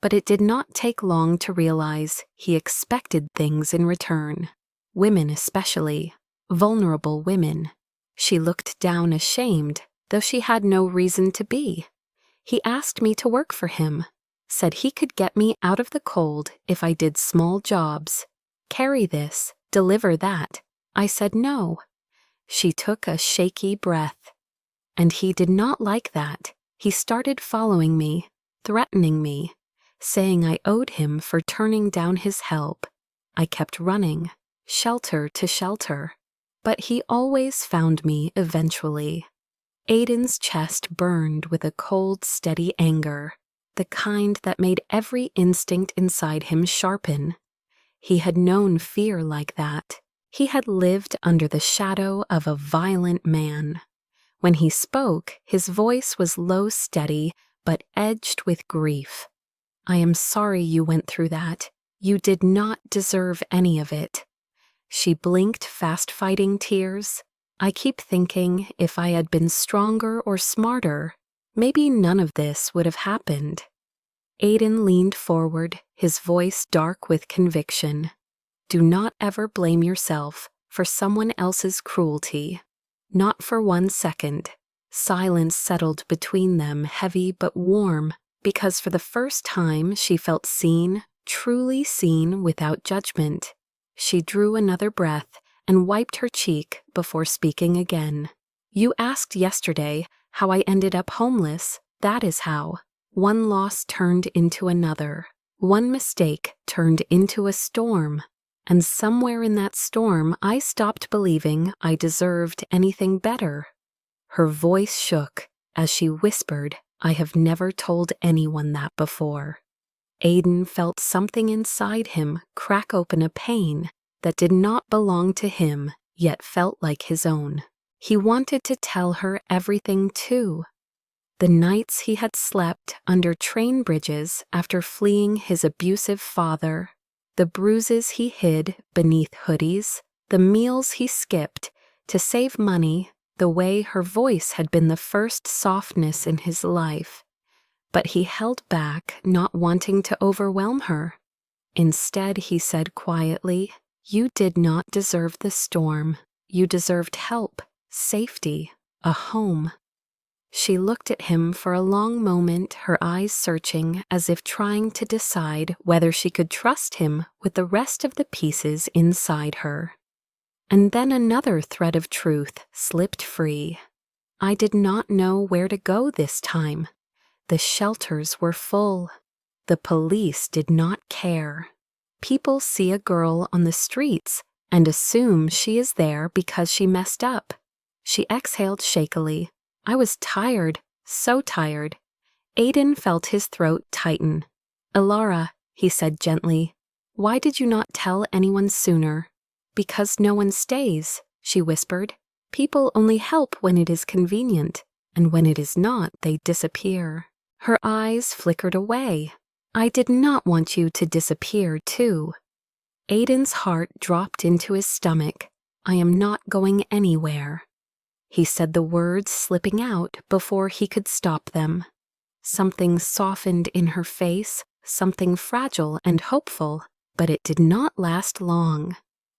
But it did not take long to realize he expected things in return. Women especially. Vulnerable women. She looked down ashamed, though she had no reason to be. He asked me to work for him. Said he could get me out of the cold if I did small jobs. Carry this, deliver that. I said no. She took a shaky breath. And he did not like that. He started following me, threatening me, saying I owed him for turning down his help. I kept running, shelter to shelter. But he always found me eventually. Aiden's chest burned with a cold, steady anger, the kind that made every instinct inside him sharpen. He had known fear like that. He had lived under the shadow of a violent man. When he spoke, his voice was low, steady, but edged with grief. I am sorry you went through that. You did not deserve any of it. She blinked fast-fighting tears. I keep thinking if I had been stronger or smarter, maybe none of this would have happened. Aiden leaned forward, his voice dark with conviction. Do not ever blame yourself for someone else's cruelty. Not for 1 second. Silence settled between them, heavy but warm, because for the first time she felt seen, truly seen without judgment. She drew another breath and wiped her cheek before speaking again. You asked yesterday how I ended up homeless. That is how. One loss turned into another. One mistake turned into a storm. And somewhere in that storm, I stopped believing I deserved anything better. Her voice shook as she whispered, I have never told anyone that before. Aiden felt something inside him crack open a pain that did not belong to him, yet felt like his own. He wanted to tell her everything too. The nights he had slept under train bridges after fleeing his abusive father, the bruises he hid beneath hoodies, the meals he skipped to save money, the way her voice had been the first softness in his life. But he held back, not wanting to overwhelm her. Instead, he said quietly, You did not deserve the storm. You deserved help, safety, a home. She looked at him for a long moment, her eyes searching as if trying to decide whether she could trust him with the rest of the pieces inside her. And then another thread of truth slipped free. I did not know where to go this time. The shelters were full. The police did not care. People see a girl on the streets and assume she is there because she messed up. She exhaled shakily. I was tired, so tired. Aiden felt his throat tighten. Elara, he said gently, why did you not tell anyone sooner? Because no one stays, she whispered. People only help when it is convenient, and when it is not, they disappear. Her eyes flickered away. I did not want you to disappear, too. Aiden's heart dropped into his stomach. I am not going anywhere. He said the words slipping out before he could stop them. Something softened in her face, something fragile and hopeful, but it did not last long.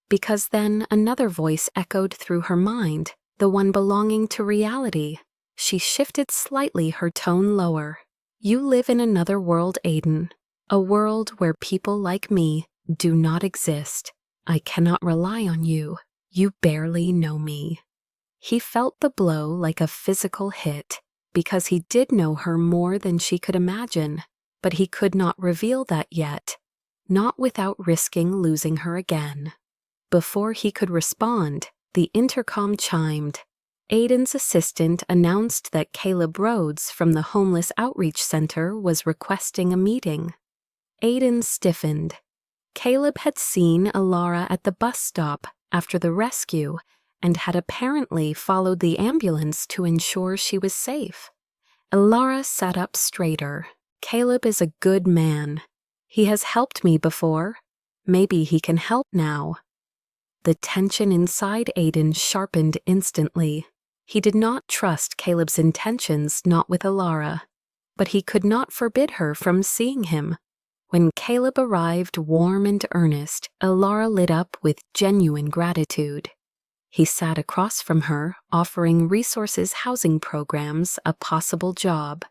Because then another voice echoed through her mind, the one belonging to reality. She shifted slightly, her tone lower. You live in another world, Aiden. A world where people like me do not exist. I cannot rely on you. You barely know me." He felt the blow like a physical hit, because he did know her more than she could imagine, but he could not reveal that yet, not without risking losing her again. Before he could respond, the intercom chimed. Aiden's assistant announced that Caleb Rhodes from the Homeless Outreach Center was requesting a meeting. Aiden stiffened. Caleb had seen Alara at the bus stop after the rescue and had apparently followed the ambulance to ensure she was safe. Alara sat up straighter. "Caleb is a good man. He has helped me before. Maybe he can help now." The tension inside Aiden sharpened instantly. He did not trust Caleb's intentions, not with Alara, but he could not forbid her from seeing him. When Caleb arrived warm and earnest, Alara lit up with genuine gratitude. He sat across from her, offering resources housing programs a possible job.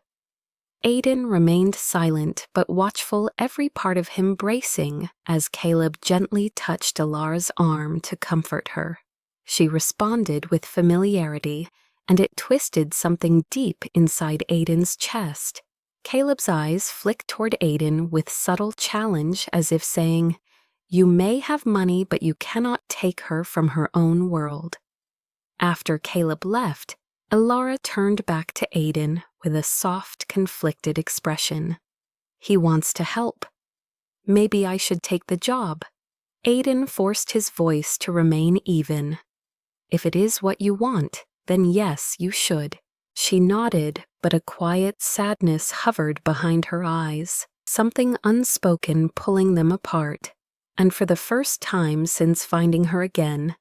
Aiden remained silent but watchful, every part of him bracing as Caleb gently touched Alara's arm to comfort her. She responded with familiarity, and it twisted something deep inside Aiden's chest. Caleb's eyes flicked toward Aiden with subtle challenge, as if saying, "You may have money, but you cannot take her from her own world." After Caleb left, Alara turned back to Aiden with a soft, conflicted expression. "He wants to help. Maybe I should take the job." Aiden forced his voice to remain even. "If it is what you want, then yes, you should." She nodded, but a quiet sadness hovered behind her eyes, something unspoken pulling them apart. And for the first time since finding her again,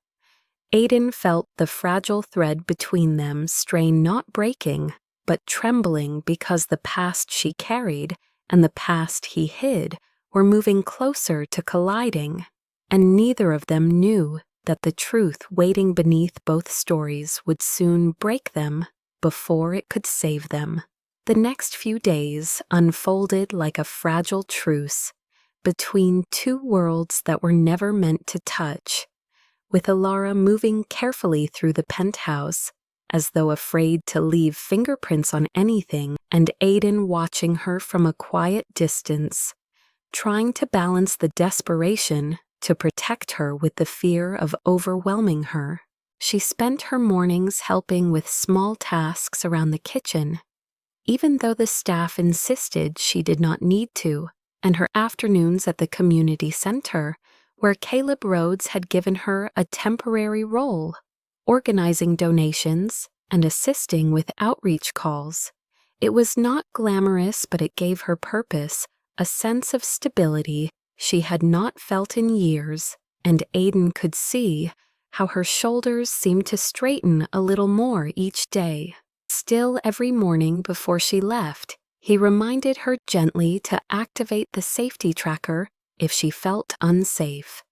Aiden felt the fragile thread between them strain, not breaking, but trembling, because the past she carried and the past he hid were moving closer to colliding, and neither of them knew that the truth waiting beneath both stories would soon break them before it could save them. The next few days unfolded like a fragile truce between two worlds that were never meant to touch, with Alara moving carefully through the penthouse, as though afraid to leave fingerprints on anything, and Aiden watching her from a quiet distance, trying to balance the desperation to protect her with the fear of overwhelming her. She spent her mornings helping with small tasks around the kitchen, even though the staff insisted she did not need to, and her afternoons at the community center, where Caleb Rhodes had given her a temporary role, organizing donations and assisting with outreach calls. It was not glamorous, but it gave her purpose, a sense of stability she had not felt in years, and Aiden could see how her shoulders seemed to straighten a little more each day. Still, every morning before she left, he reminded her gently to activate the safety tracker if she felt unsafe.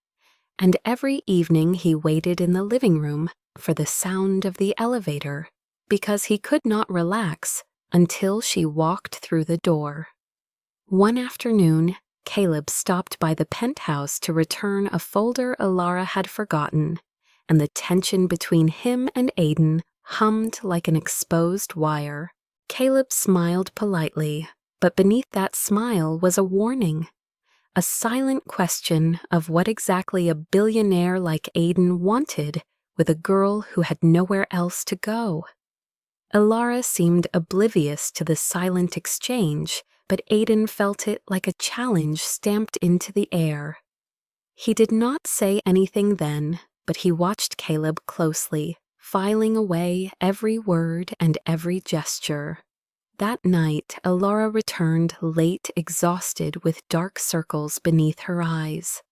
And every evening he waited in the living room for the sound of the elevator, because he could not relax until she walked through the door. One afternoon, Caleb stopped by the penthouse to return a folder Alara had forgotten, and the tension between him and Aiden hummed like an exposed wire. Caleb smiled politely, but beneath that smile was a warning, a silent question of what exactly a billionaire like Aiden wanted with a girl who had nowhere else to go. Alara seemed oblivious to the silent exchange, but Aiden felt it like a challenge stamped into the air. He did not say anything then, but he watched Caleb closely, filing away every word and every gesture. That night, Alara returned late, exhausted, with dark circles beneath her eyes.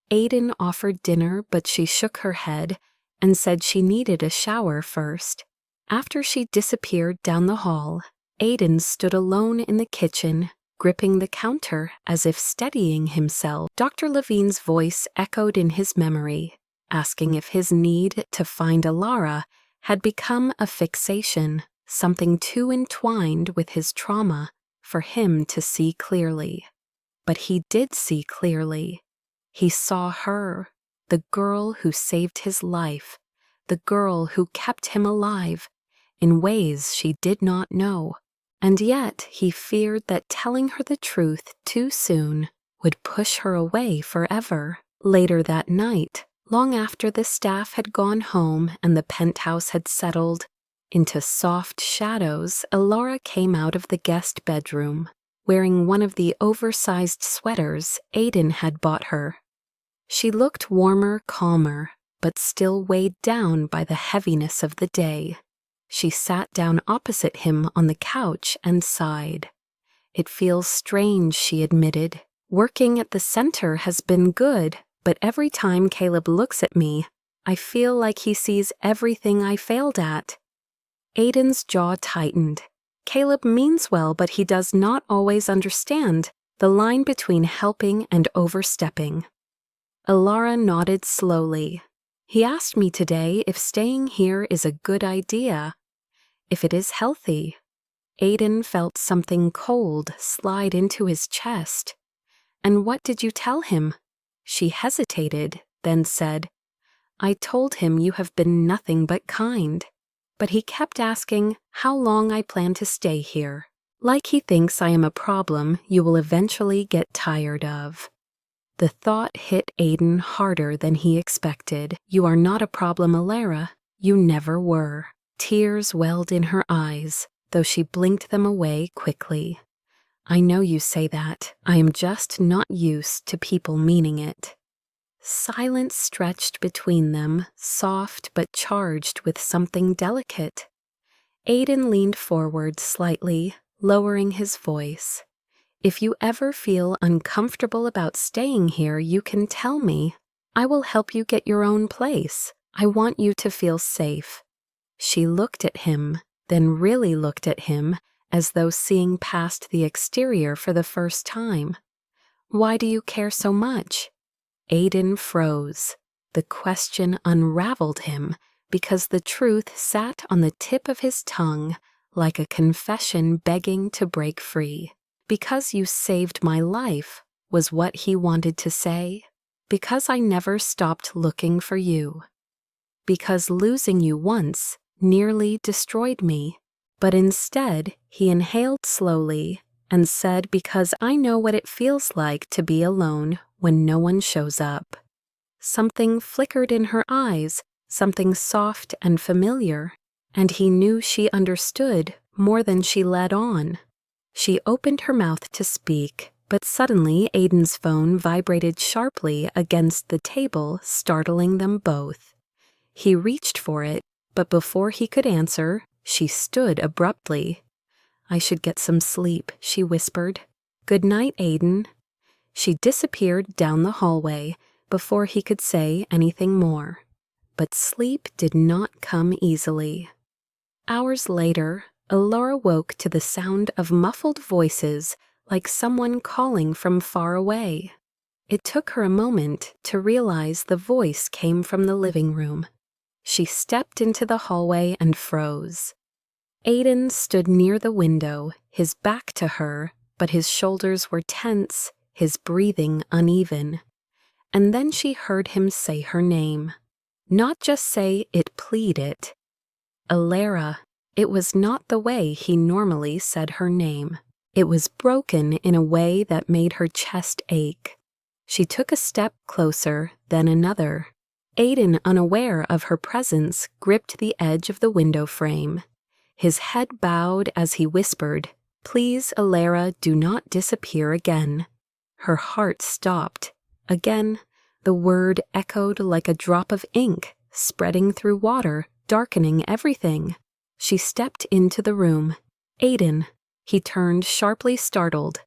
Aiden offered dinner, but she shook her head and said she needed a shower first. After she disappeared down the hall, Aiden stood alone in the kitchen, gripping the counter as if steadying himself. Dr. Levine's voice echoed in his memory, asking if his need to find Alara had become a fixation, something too entwined with his trauma for him to see clearly. But he did see clearly. He saw her, the girl who saved his life, the girl who kept him alive, in ways she did not know. And yet he feared that telling her the truth too soon would push her away forever. Later that night, long after the staff had gone home and the penthouse had settled into soft shadows, Elora came out of the guest bedroom, wearing one of the oversized sweaters Aiden had bought her. She looked warmer, calmer, but still weighed down by the heaviness of the day. She sat down opposite him on the couch and sighed. "It feels strange," she admitted. "Working at the center has been good, but every time Caleb looks at me, I feel like he sees everything I failed at." Aiden's jaw tightened. Caleb means well, but he does not always understand the line between helping and overstepping. Elora nodded slowly. "He asked me today if staying here is a good idea, if it is healthy." Aiden felt something cold slide into his chest. "And what did you tell him?" She hesitated, then said, "I told him you have been nothing but kind." But he kept asking how long I plan to stay here. Like he thinks I am a problem you will eventually get tired of. The thought hit Aiden harder than he expected. "You are not a problem, Elora. You never were." Tears welled in her eyes, though she blinked them away quickly. "I know you say that. I am just not used to people meaning it." Silence stretched between them, soft but charged with something delicate. Aiden leaned forward slightly, lowering his voice. "If you ever feel uncomfortable about staying here, you can tell me. I will help you get your own place. I want you to feel safe." She looked at him, then really looked at him, as though seeing past the exterior for the first time. "Why do you care so much?" Aiden froze. The question unraveled him because the truth sat on the tip of his tongue like a confession begging to break free. "Because you saved my life," was what he wanted to say. "Because I never stopped looking for you. Because losing you once nearly destroyed me." But instead, he inhaled slowly and said, "Because I know what it feels like to be alone when no one shows up." Something flickered in her eyes, something soft and familiar, and he knew she understood more than she let on. She opened her mouth to speak, but suddenly Aiden's phone vibrated sharply against the table, startling them both. He reached for it, but before he could answer, she stood abruptly. "I should get some sleep," she whispered. "Good night, Aiden." She disappeared down the hallway before he could say anything more. But sleep did not come easily. Hours later, Elora woke to the sound of muffled voices like someone calling from far away. It took her a moment to realize the voice came from the living room. She stepped into the hallway and froze. Aiden stood near the window, his back to her, but his shoulders were tense, his breathing uneven. And then she heard him say her name. Not just say it, plead it. Elora. It was not the way he normally said her name. It was broken in a way that made her chest ache. She took a step closer, then another. Aiden, unaware of her presence, gripped the edge of the window frame. His head bowed as he whispered, "Please, Elora, do not disappear again." Her heart stopped. Again, the word echoed like a drop of ink, spreading through water, darkening everything. She stepped into the room. "Aiden." He turned, sharply startled.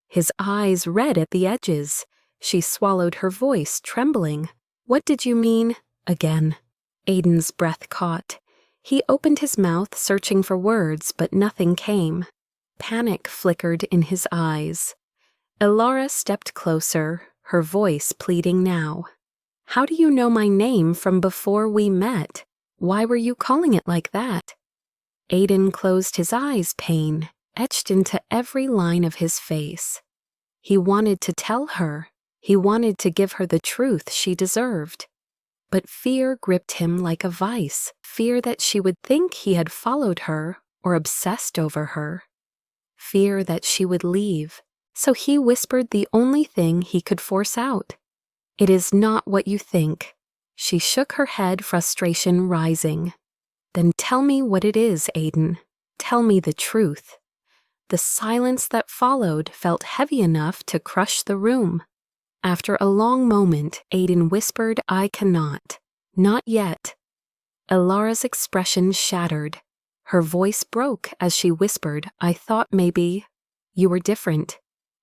His eyes red at the edges. She swallowed, her voice trembling. "What did you mean?" Again. Aiden's breath caught. He opened his mouth, searching for words, but nothing came. Panic flickered in his eyes. Elora stepped closer, her voice pleading now. "How do you know my name from before we met? Why were you calling it like that?" Aiden closed his eyes, pain etched into every line of his face. He wanted to tell her, He wanted to give her the truth she deserved. But fear gripped him like a vice, fear that she would think he had followed her or obsessed over her, fear that she would leave. So he whispered the only thing he could force out. "It is not what you think." She shook her head, frustration rising. "Then tell me what it is, Aiden. Tell me the truth." The silence that followed felt heavy enough to crush the room. After a long moment, Aiden whispered, "I cannot. Not yet." Elara's expression shattered. Her voice broke as she whispered, "I thought maybe you were different."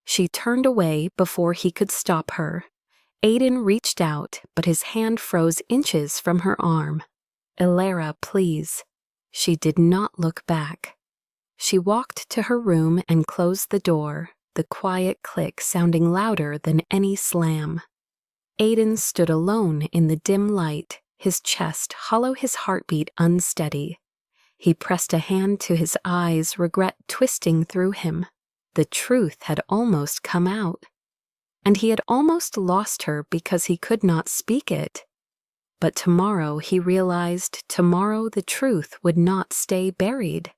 She turned away before he could stop her. Aiden reached out, but his hand froze inches from her arm. "Elara, please." She did not look back. She walked to her room and closed the door, the quiet click sounding louder than any slam. Aiden stood alone in the dim light, his chest hollow, his heartbeat unsteady. He pressed a hand to his eyes, regret twisting through him. The truth had almost come out. And he had almost lost her because he could not speak it. But tomorrow, he realized, tomorrow the truth would not stay buried.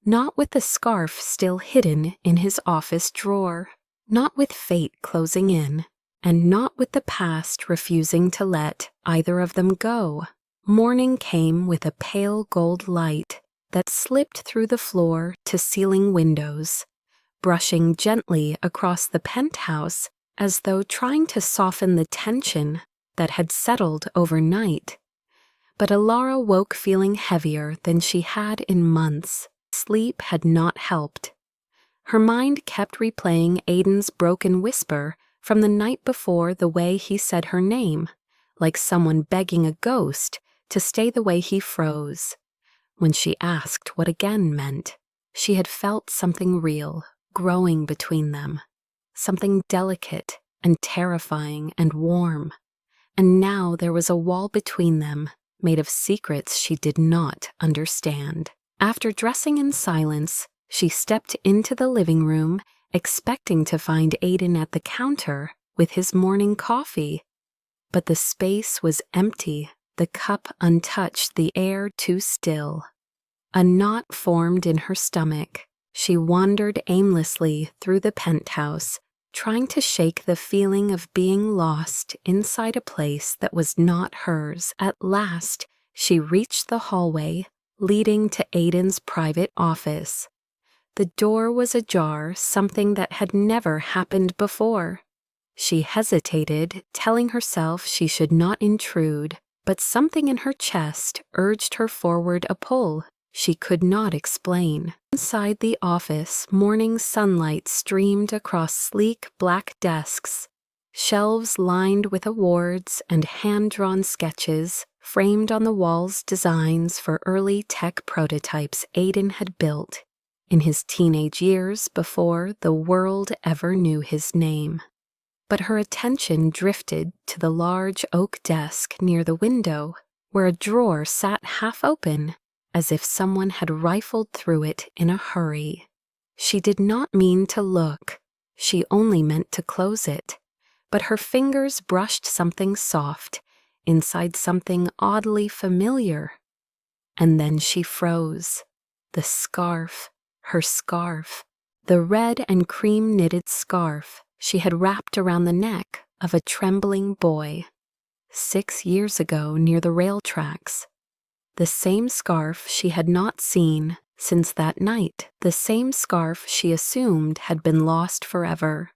Not with the scarf still hidden in his office drawer, not with fate closing in, and not with the past refusing to let either of them go. Morning came with a pale gold light that slipped through the floor to ceiling windows, brushing gently across the penthouse as though trying to soften the tension that had settled overnight. But Elara woke feeling heavier than she had in months. Sleep had not helped. Her mind kept replaying Aiden's broken whisper from the night before, the way he said her name, like someone begging a ghost to stay the way he froze. When she asked what again meant, she had felt something real growing between them, something delicate and terrifying and warm. And now there was a wall between them, made of secrets she did not understand. After dressing in silence, she stepped into the living room, expecting to find Aiden at the counter with his morning coffee. But the space was empty, the cup untouched, the air too still. A knot formed in her stomach. She wandered aimlessly through the penthouse, trying to shake the feeling of being lost inside a place that was not hers. At last, she reached the hallway leading to Aiden's private office. The door was ajar, something that had never happened before. She hesitated, telling herself she should not intrude, but something in her chest urged her forward, a pull she could not explain. Inside the office, morning sunlight streamed across sleek black desks, shelves lined with awards and hand-drawn sketches framed on the walls, designs for early tech prototypes Aiden had built in his teenage years before the world ever knew his name. But her attention drifted to the large oak desk near the window, where a drawer sat half open, as if someone had rifled through it in a hurry. She did not mean to look, she only meant to close it, but her fingers brushed something soft, inside something oddly familiar. And then she froze. The scarf, her scarf, the red and cream knitted scarf she had wrapped around the neck of a trembling boy 6 years ago near the rail tracks. The same scarf she had not seen since that night, the same scarf she assumed had been lost forever.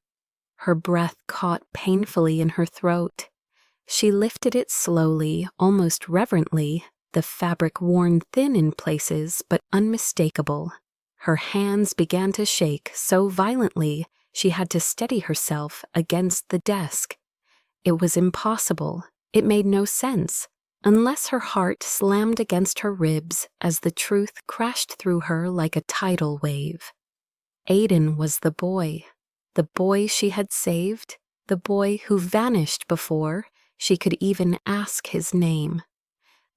Her breath caught painfully in her throat. She lifted it slowly, almost reverently, the fabric worn thin in places but unmistakable. Her hands began to shake so violently she had to steady herself against the desk. It was impossible. It made no sense, unless her heart slammed against her ribs as the truth crashed through her like a tidal wave. Aiden was the boy she had saved, the boy who vanished before she could even ask his name,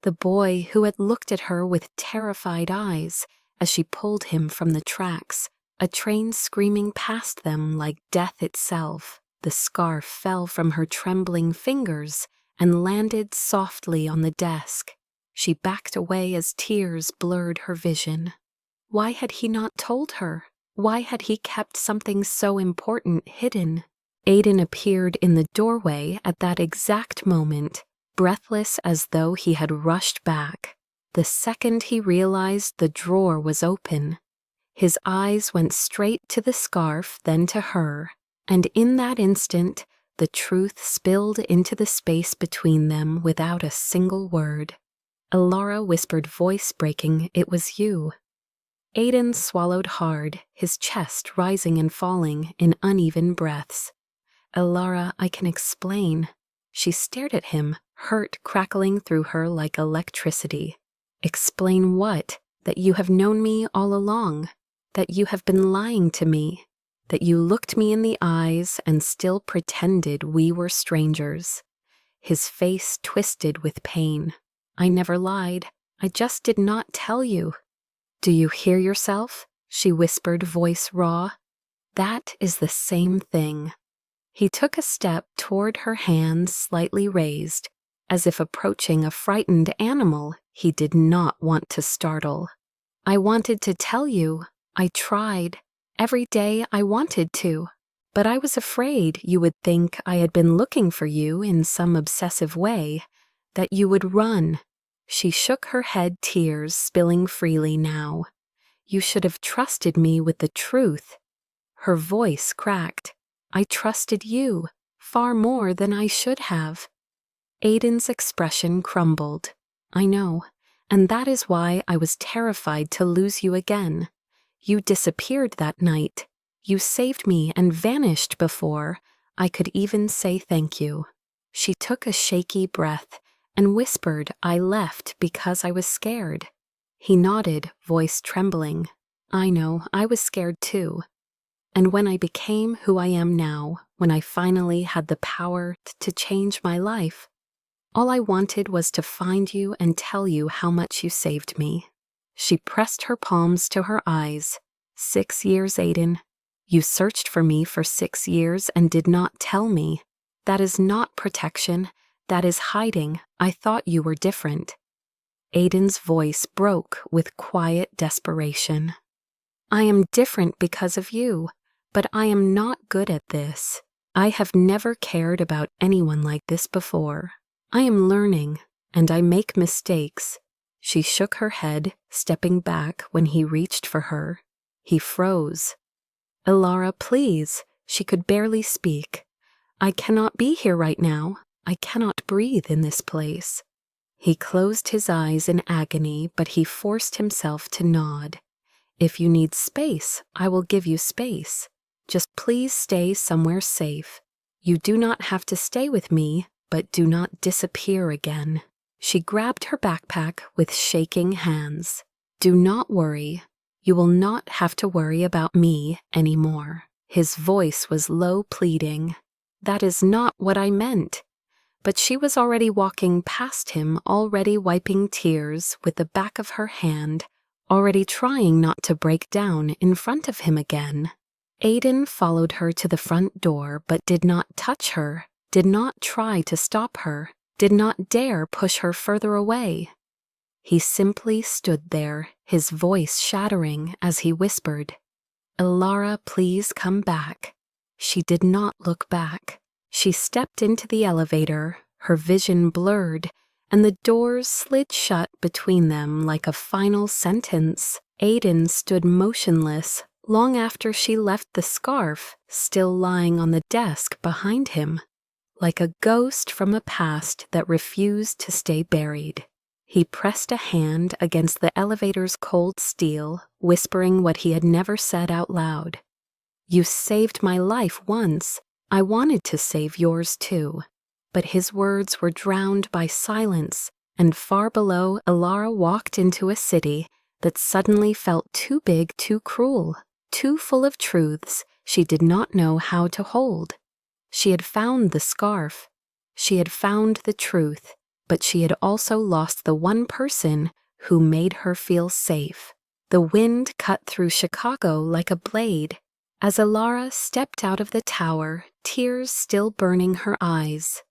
the boy who had looked at her with terrified eyes as she pulled him from the tracks, a train screaming past them like death itself. The scarf fell from her trembling fingers and landed softly on the desk. She backed away as tears blurred her vision. Why had he not told her? Why had he kept something so important hidden? Aiden appeared in the doorway at that exact moment, breathless as though he had rushed back. The second he realized the drawer was open, his eyes went straight to the scarf, then to her, and in that instant, the truth spilled into the space between them without a single word. Alara whispered, voice breaking, "It was you." Aiden swallowed hard, his chest rising and falling in uneven breaths. "Alara, I can explain." She stared at him, hurt crackling through her like electricity. "Explain what? That you have known me all along? That you have been lying to me? That you looked me in the eyes and still pretended we were strangers?" His face twisted with pain. "I never lied. I just did not tell you." "Do you hear yourself?" she whispered, voice raw. "That is the same thing." He took a step toward her, hands slightly raised, as if approaching a frightened animal he did not want to startle. "I wanted to tell you. I tried. Every day I wanted to. But I was afraid you would think I had been looking for you in some obsessive way, that you would run." She shook her head, tears spilling freely now. "You should have trusted me with the truth." Her voice cracked. "I trusted you, far more than I should have." Aiden's expression crumbled. "I know, and that is why I was terrified to lose you again. You disappeared that night. You saved me and vanished before I could even say thank you." She took a shaky breath and whispered, "I left because I was scared." He nodded, voice trembling. "I know, I was scared too. And when I became who I am now, when I finally had the power to change my life, all I wanted was to find you and tell you how much you saved me." She pressed her palms to her eyes. 6 years, Aiden. You searched for me for 6 years and did not tell me. That is not protection. That is hiding. I thought you were different. Aiden's voice broke with quiet desperation. "I am different because of you, but I am not good at this. I have never cared about anyone like this before. I am learning, and I make mistakes." She shook her head, stepping back when he reached for her. He froze. "Alara, please." She could barely speak. "I cannot be here right now. I cannot breathe in this place." He closed his eyes in agony, but he forced himself to nod. "If you need space, I will give you space. Just please stay somewhere safe. You do not have to stay with me, but do not disappear again." She grabbed her backpack with shaking hands. "Do not worry. You will not have to worry about me anymore." His voice was low, pleading. "That is not what I meant." But she was already walking past him, already wiping tears with the back of her hand, already trying not to break down in front of him again. Aiden followed her to the front door but did not touch her, did not try to stop her, did not dare push her further away. He simply stood there, his voice shattering as he whispered, "Alara, please come back." She did not look back. She stepped into the elevator, her vision blurred, and the doors slid shut between them like a final sentence. Aiden stood motionless long after she left, the scarf still lying on the desk behind him, like a ghost from a past that refused to stay buried. He pressed a hand against the elevator's cold steel, whispering what he had never said out loud. "You saved my life once. I wanted to save yours too." But his words were drowned by silence, and far below, Alara walked into a city that suddenly felt too big, too cruel, too full of truths she did not know how to hold. She had found the scarf. She had found the truth, but she had also lost the one person who made her feel safe. The wind cut through Chicago like a blade. As Alara stepped out of the tower, tears still burning her eyes,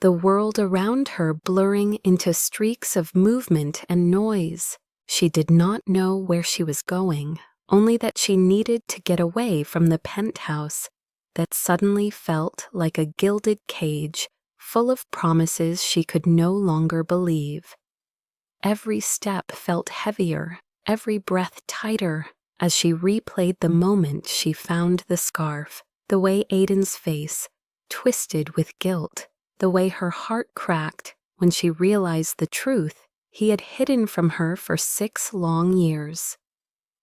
the world around her blurring into streaks of movement and noise. She did not know where she was going, only that she needed to get away from the penthouse that suddenly felt like a gilded cage full of promises she could no longer believe. Every step felt heavier, every breath tighter, as she replayed the moment she found the scarf, the way Aiden's face twisted with guilt, the way her heart cracked when she realized the truth he had hidden from her for 6 long years.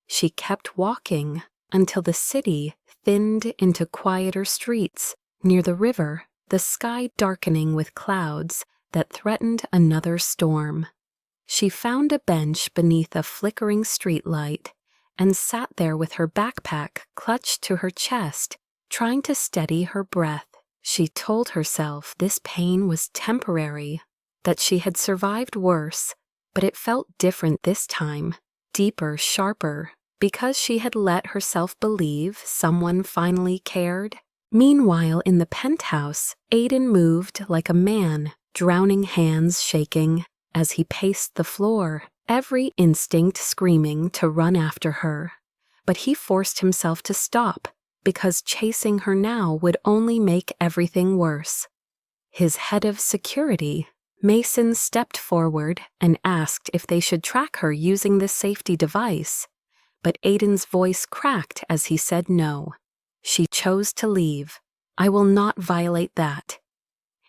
She kept walking until the city thinned into quieter streets. Near the river, the sky darkening with clouds that threatened another storm. She found a bench beneath a flickering streetlight and sat there with her backpack clutched to her chest, trying to steady her breath. She told herself this pain was temporary, that she had survived worse, but it felt different this time, deeper, sharper, because she had let herself believe someone finally cared. Meanwhile, in the penthouse, Aiden moved like a man, drowning hands shaking as he paced the floor, every instinct screaming to run after her. But he forced himself to stop, because chasing her now would only make everything worse. His head of security, Mason, stepped forward and asked if they should track her using this safety device, but Aiden's voice cracked as he said no. She chose to leave. I will not violate that.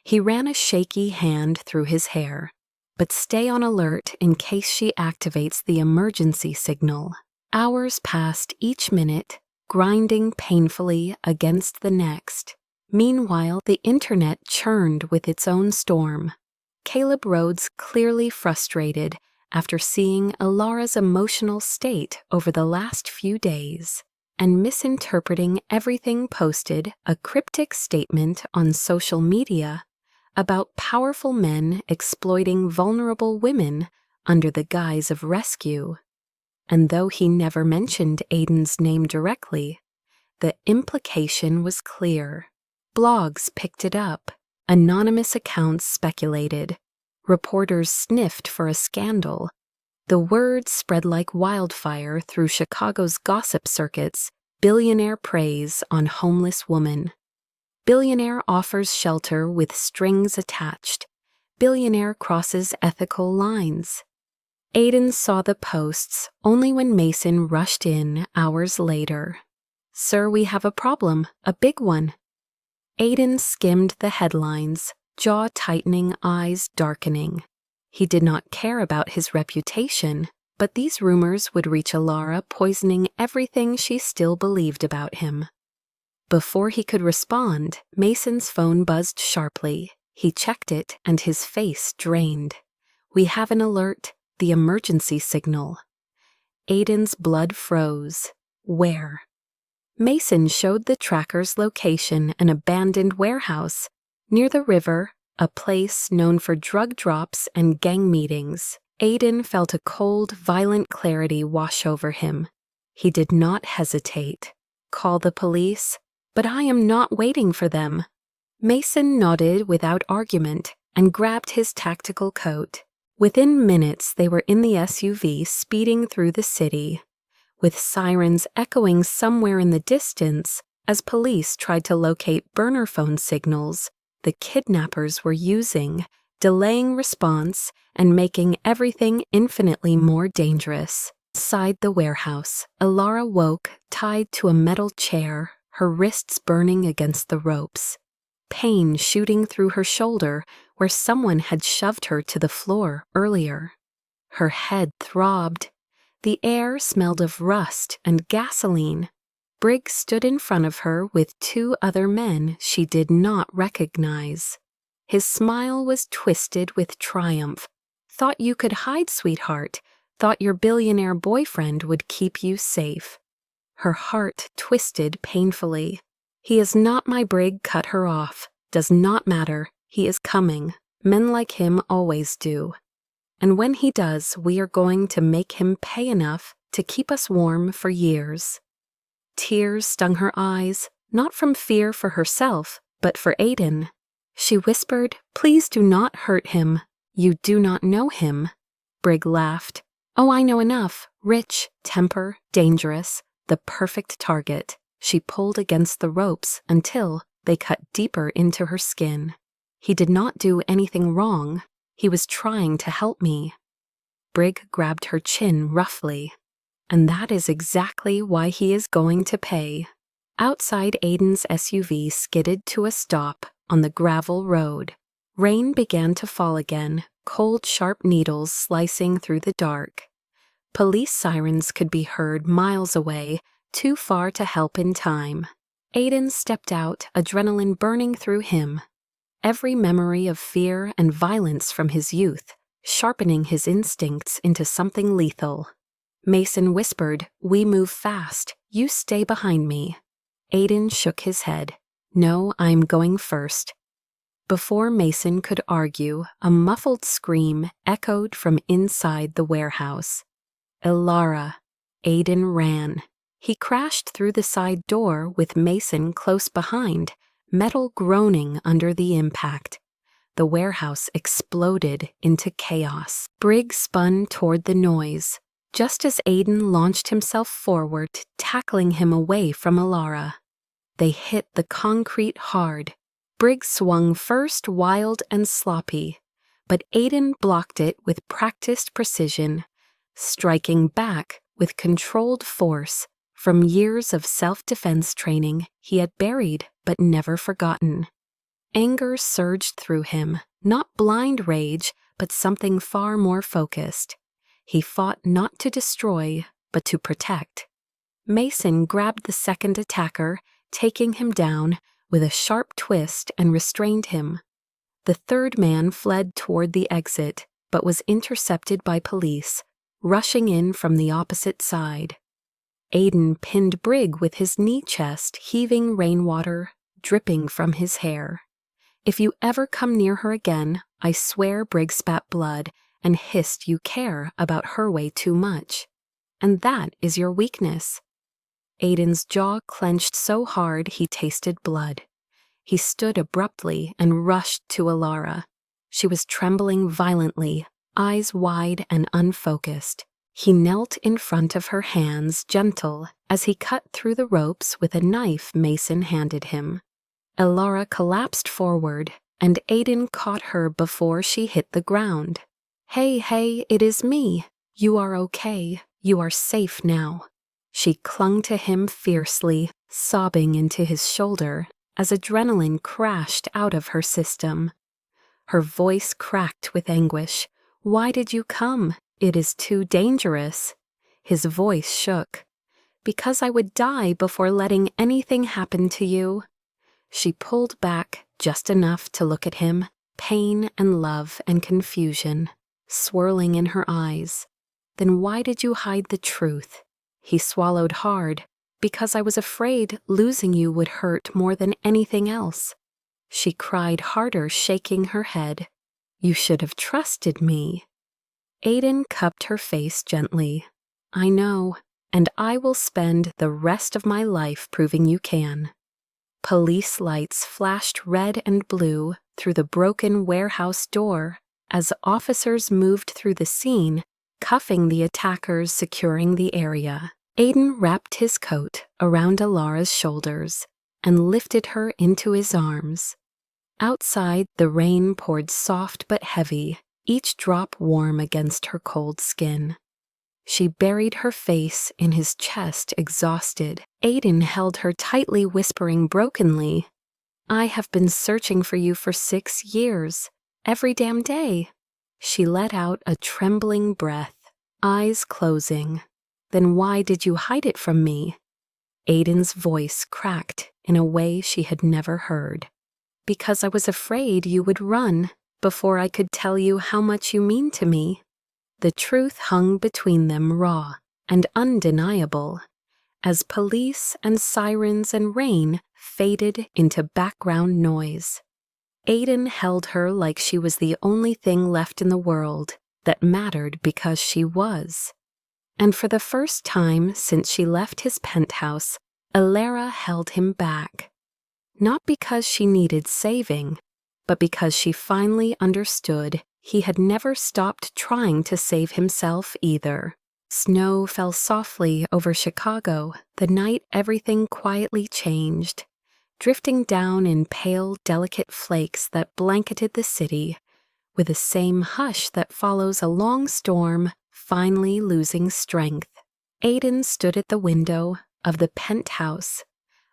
He ran a shaky hand through his hair. But stay on alert in case she activates the emergency signal. Hours passed each minute, grinding painfully against the next. Meanwhile, the internet churned with its own storm. Caleb Rhodes clearly frustrated after seeing Alara's emotional state over the last few days, and misinterpreting everything posted, a cryptic statement on social media about powerful men exploiting vulnerable women under the guise of rescue. And though he never mentioned Aiden's name directly, the implication was clear. Blogs picked it up, anonymous accounts speculated, reporters sniffed for a scandal. The word spread like wildfire through Chicago's gossip circuits. Billionaire preys on homeless woman. Billionaire offers shelter with strings attached. Billionaire crosses ethical lines. Aiden saw the posts only when Mason rushed in hours later. Sir, we have a problem, a big one. Aiden skimmed the headlines, jaw tightening, eyes darkening. He did not care about his reputation, but these rumors would reach Alara, poisoning everything she still believed about him. Before he could respond, Mason's phone buzzed sharply. He checked it, and his face drained. We have an alert, the emergency signal. Aiden's blood froze. Where? Mason showed the tracker's location, an abandoned warehouse, near the river, a place known for drug drops and gang meetings. Aiden felt a cold, violent clarity wash over him. He did not hesitate. Call the police? But I am not waiting for them. Mason nodded without argument and grabbed his tactical coat. Within minutes, they were in the SUV speeding through the city, with sirens echoing somewhere in the distance as police tried to locate burner phone signals the kidnappers were using, delaying response and making everything infinitely more dangerous. Inside the warehouse, Alara woke, tied to a metal chair, her wrists burning against the ropes. Pain shooting through her shoulder where someone had shoved her to the floor earlier. Her head throbbed. The air smelled of rust and gasoline. Briggs stood in front of her with 2 other men she did not recognize. His smile was twisted with triumph. Thought you could hide, sweetheart. Thought your billionaire boyfriend would keep you safe. Her heart twisted painfully. He is not my Brig, cut her off. Does not matter. He is coming. Men like him always do. And when he does, we are going to make him pay enough to keep us warm for years. Tears stung her eyes, not from fear for herself, but for Aiden. She whispered, "Please do not hurt him. You do not know him." Brig laughed. "Oh, I know enough. Rich, temper, dangerous, the perfect target." She pulled against the ropes until they cut deeper into her skin. "He did not do anything wrong. He was trying to help me." Brig grabbed her chin roughly. "And that is exactly why he is going to pay." Outside, Aiden's SUV skidded to a stop on the gravel road. Rain began to fall again, cold, sharp needles slicing through the dark. Police sirens could be heard miles away, too far to help in time. Aiden stepped out, adrenaline burning through him. Every memory of fear and violence from his youth, sharpening his instincts into something lethal. Mason whispered, "We move fast. You stay behind me." Aiden shook his head. "No, I'm going first." Before Mason could argue, a muffled scream echoed from inside the warehouse. "Ilara!" Aiden ran. He crashed through the side door with Mason close behind, metal groaning under the impact. The warehouse exploded into chaos. Brig spun toward the noise, just as Aiden launched himself forward, tackling him away from Ilara. They hit the concrete hard. Brig swung first wild and sloppy, but Aiden blocked it with practiced precision, striking back with controlled force from years of self-defense training he had buried but never forgotten. Anger surged through him, not blind rage, but something far more focused. He fought not to destroy, but to protect. Mason grabbed the second attacker, taking him down with a sharp twist, and restrained him. The third man fled toward the exit, but was intercepted by police, rushing in from the opposite side. Aiden pinned Brig with his knee chest, heaving rainwater dripping from his hair. "If you ever come near her again, I swear," Brig spat blood and hissed, "you care about her way too much. And that is your weakness." Aiden's jaw clenched so hard he tasted blood. He stood abruptly and rushed to Ilara. She was trembling violently, eyes wide and unfocused. He knelt in front of her, hands gentle, as he cut through the ropes with a knife Mason handed him. Ilara collapsed forward, and Aiden caught her before she hit the ground. Hey, it is me. You are okay. You are safe now." She clung to him fiercely, sobbing into his shoulder as adrenaline crashed out of her system. Her voice cracked with anguish. "Why did you come? It is too dangerous." His voice shook. "Because I would die before letting anything happen to you." She pulled back just enough to look at him, pain and love and confusion swirling in her eyes. "Then why did you hide the truth?" He swallowed hard. "Because I was afraid losing you would hurt more than anything else." She cried harder, shaking her head. "You should have trusted me." Aiden cupped her face gently. "I know, and I will spend the rest of my life proving you can." Police lights flashed red and blue through the broken warehouse door as officers moved through the scene, cuffing the attackers securing the area. Aiden wrapped his coat around Ilara's shoulders and lifted her into his arms. Outside, the rain poured soft but heavy, each drop warm against her cold skin. She buried her face in his chest, exhausted. Aiden held her tightly, whispering brokenly, "I have been searching for you for 6 years, every damn day." She let out a trembling breath, eyes closing. "Then why did you hide it from me?" Aiden's voice cracked in a way she had never heard. "Because I was afraid you would run before I could tell you how much you mean to me." The truth hung between them, raw and undeniable, as police and sirens and rain faded into background noise. Aiden held her like she was the only thing left in the world that mattered because she was. And for the first time since she left his penthouse, Alara held him back, not because she needed saving, but because she finally understood he had never stopped trying to save himself either. Snow fell softly over Chicago the night everything quietly changed, drifting down in pale, delicate flakes that blanketed the city, with the same hush that follows a long storm finally losing strength. Aiden stood at the window of the penthouse,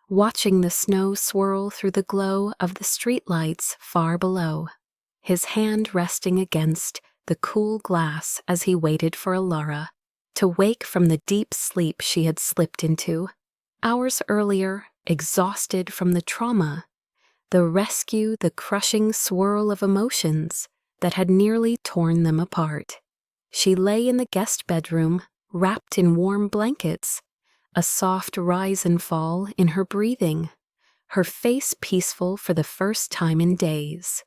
watching the snow swirl through the glow of the streetlights far below, his hand resting against the cool glass as he waited for Alara to wake from the deep sleep she had slipped into. Hours earlier, exhausted from the trauma, the rescue, the crushing swirl of emotions that had nearly torn them apart. She lay in the guest bedroom, wrapped in warm blankets, a soft rise and fall in her breathing, her face peaceful for the first time in days.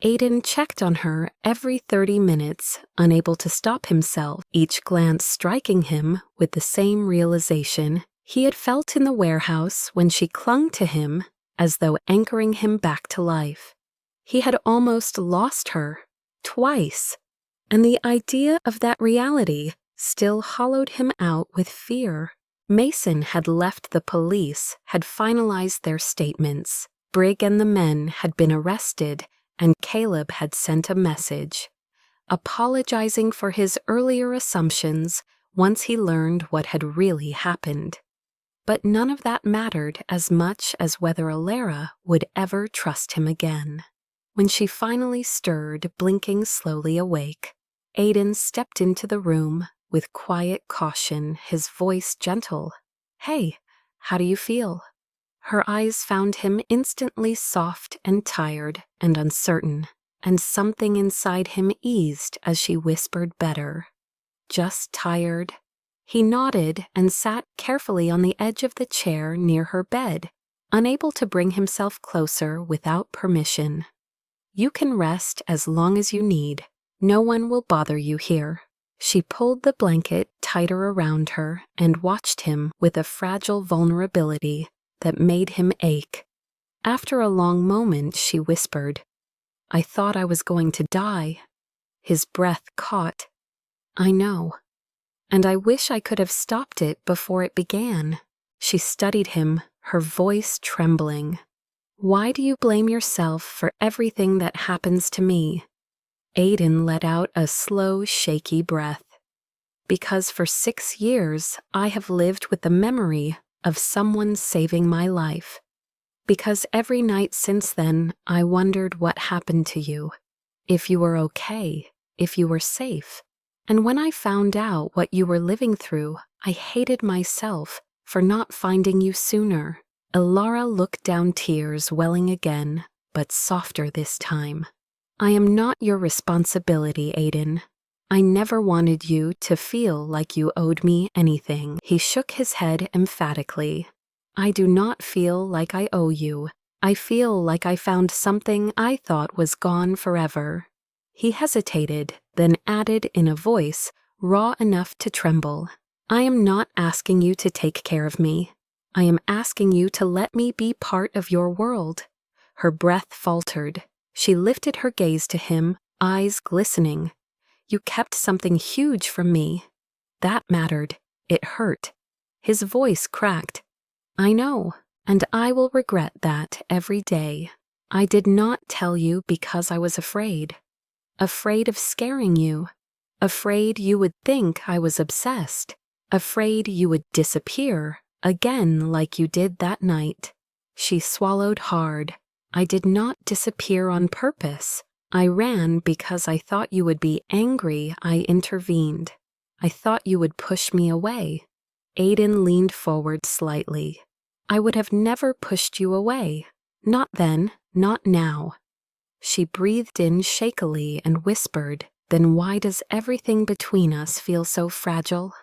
Aiden checked on her every 30 minutes, unable to stop himself, each glance striking him with the same realization he had felt in the warehouse when she clung to him as though anchoring him back to life. He had almost lost her, twice, and the idea of that reality still hollowed him out with fear. Mason had left the police, had finalized their statements. Brigg and the men had been arrested, and Caleb had sent a message, apologizing for his earlier assumptions once he learned what had really happened. But none of that mattered as much as whether Alara would ever trust him again. When she finally stirred, blinking slowly awake, Aiden stepped into the room with quiet caution, his voice gentle. "Hey, how do you feel?" Her eyes found him instantly soft and tired and uncertain, and something inside him eased as she whispered better. "Just tired." He nodded and sat carefully on the edge of the chair near her bed, unable to bring himself closer without permission. "You can rest as long as you need. No one will bother you here." She pulled the blanket tighter around her and watched him with a fragile vulnerability that made him ache. After a long moment, she whispered, "I thought I was going to die." His breath caught. "I know. And I wish I could have stopped it before it began." She studied him, her voice trembling. "Why do you blame yourself for everything that happens to me?" Aiden let out a slow, shaky breath. "Because for 6 years I have lived with the memory of someone saving my life. Because every night since then I wondered what happened to you, if you were okay, if you were safe. And when I found out what you were living through, I hated myself for not finding you sooner." Alara looked down, tears welling again, but softer this time. "I am not your responsibility, Aiden. I never wanted you to feel like you owed me anything." He shook his head emphatically. "I do not feel like I owe you. I feel like I found something I thought was gone forever." He hesitated, then added in a voice raw enough to tremble, "I am not asking you to take care of me. I am asking you to let me be part of your world." Her breath faltered. She lifted her gaze to him, eyes glistening. "You kept something huge from me. That mattered. It hurt." His voice cracked. "I know, and I will regret that every day. I did not tell you because I was afraid. Afraid of scaring you. Afraid you would think I was obsessed. Afraid you would disappear again like you did that night." She swallowed hard. "I did not disappear on purpose. I ran because I thought you would be angry I intervened. I thought you would push me away." Aiden leaned forward slightly. "I would have never pushed you away. Not then, not now." She breathed in shakily and whispered, "Then why does everything between us feel so fragile?"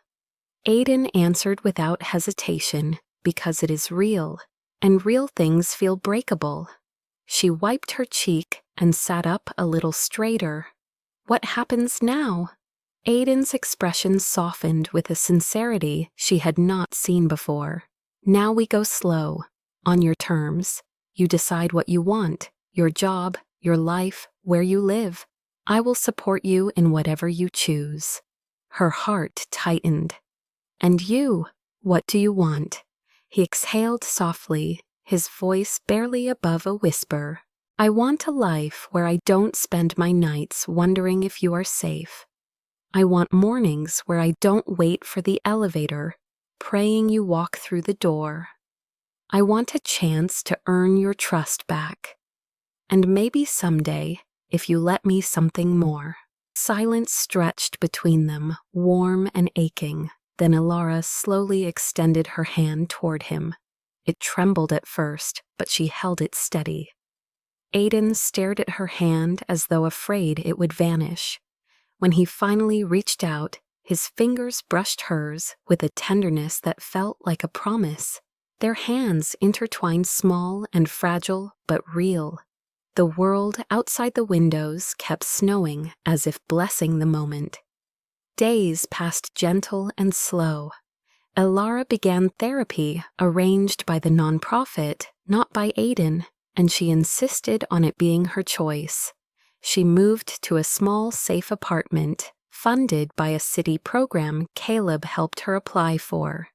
Aiden answered without hesitation, "Because it is real, and real things feel breakable." She wiped her cheek and sat up a little straighter. "What happens now?" Aiden's expression softened with a sincerity she had not seen before. Now we go slow, on your terms. You decide what you want, your job, your life, where you live. I will support you in whatever you choose." Her heart tightened. "And you, what do you want?" He exhaled softly, his voice barely above a whisper. "I want a life where I don't spend my nights wondering if you are safe. I want mornings where I don't wait for the elevator, praying you walk through the door. I want a chance to earn your trust back. And maybe someday, if you let me, something more." Silence stretched between them, warm and aching. Then Alara slowly extended her hand toward him. It trembled at first, but she held it steady. Aiden stared at her hand as though afraid it would vanish. When he finally reached out, his fingers brushed hers with a tenderness that felt like a promise. Their hands intertwined, small and fragile, but real. The world outside the windows kept snowing as if blessing the moment. Days passed gentle and slow. Alara began therapy arranged by the nonprofit, not by Aiden, and she insisted on it being her choice. She moved to a small, safe apartment, funded by a city program Caleb helped her apply for.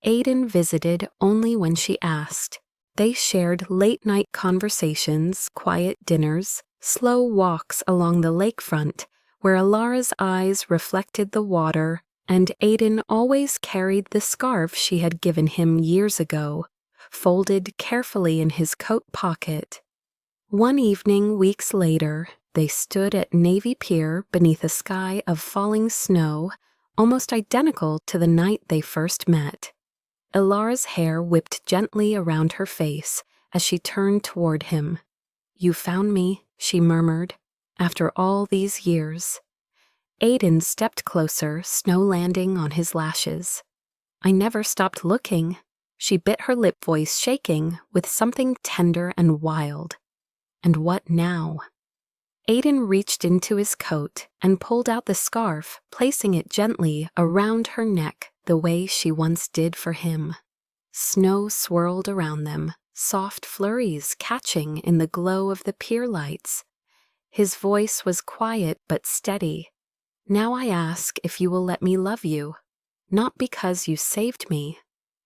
Aiden visited only when she asked. They shared late-night conversations, quiet dinners, slow walks along the lakefront, where Alara's eyes reflected the water, and Aiden always carried the scarf she had given him years ago, folded carefully in his coat pocket. One evening, weeks later, they stood at Navy Pier beneath a sky of falling snow, almost identical to the night they first met. Alara's hair whipped gently around her face as she turned toward him. "You found me," she murmured, "after all these years." Aiden stepped closer, snow landing on his lashes. "I never stopped looking." She bit her lip, voice shaking with something tender and wild. "And what now?" Aiden reached into his coat and pulled out the scarf, placing it gently around her neck the way she once did for him. Snow swirled around them, soft flurries catching in the glow of the pier lights. His voice was quiet but steady. "Now I ask if you will let me love you, not because you saved me,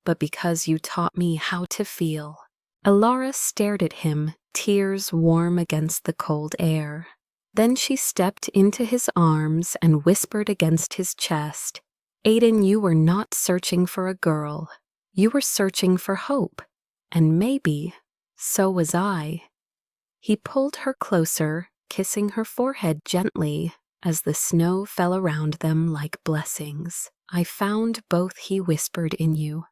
but because you taught me how to feel." Alara stared at him, tears warm against the cold air. Then she stepped into his arms and whispered against his chest, "Aiden, you were not searching for a girl. You were searching for hope. And maybe so was I." He pulled her closer, kissing her forehead gently as the snow fell around them like blessings. "I found both," he whispered, "in you."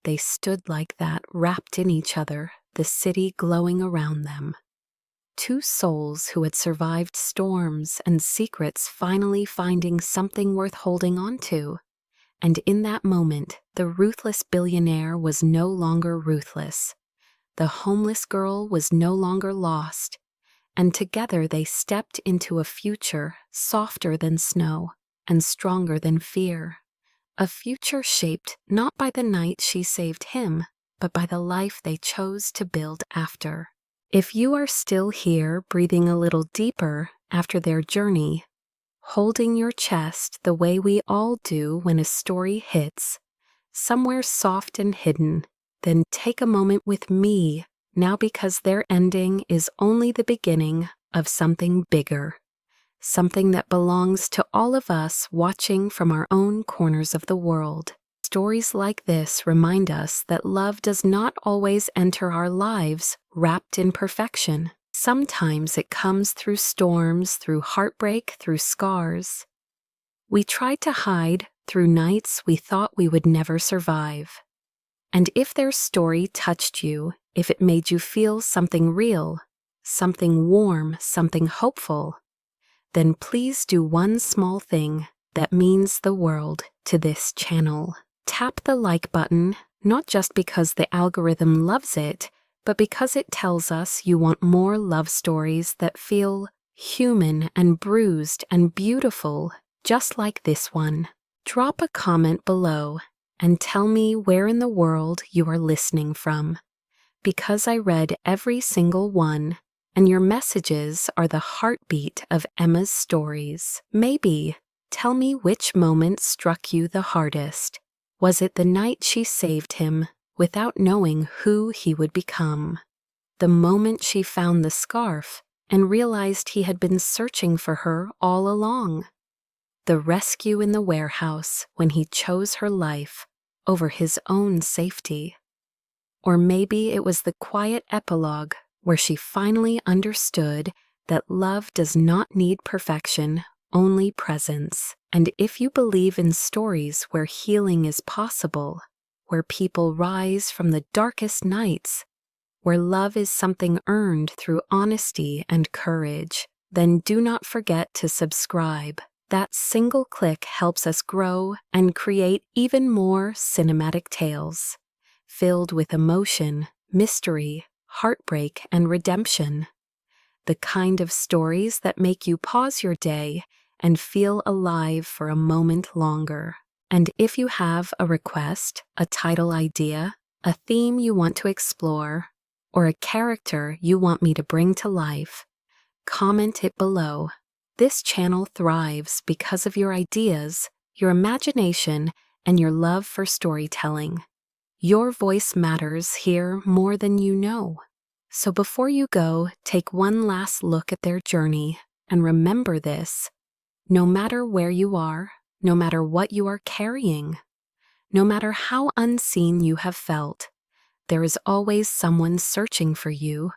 They stood like that, wrapped in each other, the city glowing around them. Two souls who had survived storms and secrets finally finding something worth holding on to. And in that moment, the ruthless billionaire was no longer ruthless. The homeless girl was no longer lost. And together they stepped into a future softer than snow and stronger than fear. A future shaped not by the night she saved him, but by the life they chose to build after. If you are still here, breathing a little deeper after their journey, holding your chest the way we all do when a story hits, somewhere soft and hidden, then take a moment with me now, because their ending is only the beginning of something bigger. Something that belongs to all of us watching from our own corners of the world. Stories like this remind us that love does not always enter our lives wrapped in perfection. Sometimes it comes through storms, through heartbreak, through scars. We tried to hide through nights we thought we would never survive. And if their story touched you, if it made you feel something real, something warm, something hopeful, then please do one small thing that means the world to this channel. Tap the like button, not just because the algorithm loves it, but because it tells us you want more love stories that feel human and bruised and beautiful, just like this one. Drop a comment below and tell me where in the world you are listening from, because I read every single one, and your messages are the heartbeat of Emma's stories. Maybe tell me which moment struck you the hardest. Was it the night she saved him without knowing who he would become? The moment she found the scarf and realized he had been searching for her all along? The rescue in the warehouse when he chose her life over his own safety? Or maybe it was the quiet epilogue where she finally understood that love does not need perfection, only presence. And if you believe in stories where healing is possible, where people rise from the darkest nights, where love is something earned through honesty and courage, then do not forget to subscribe. That single click helps us grow and create even more cinematic tales, filled with emotion, mystery, heartbreak, and redemption. The kind of stories that make you pause your day and feel alive for a moment longer. And if you have a request, a title idea, a theme you want to explore, or a character you want me to bring to life, comment it below. This channel thrives because of your ideas, your imagination, and your love for storytelling. Your voice matters here more than you know. So before you go, take one last look at their journey and remember this: no matter where you are, no matter what you are carrying, no matter how unseen you have felt, there is always someone searching for you,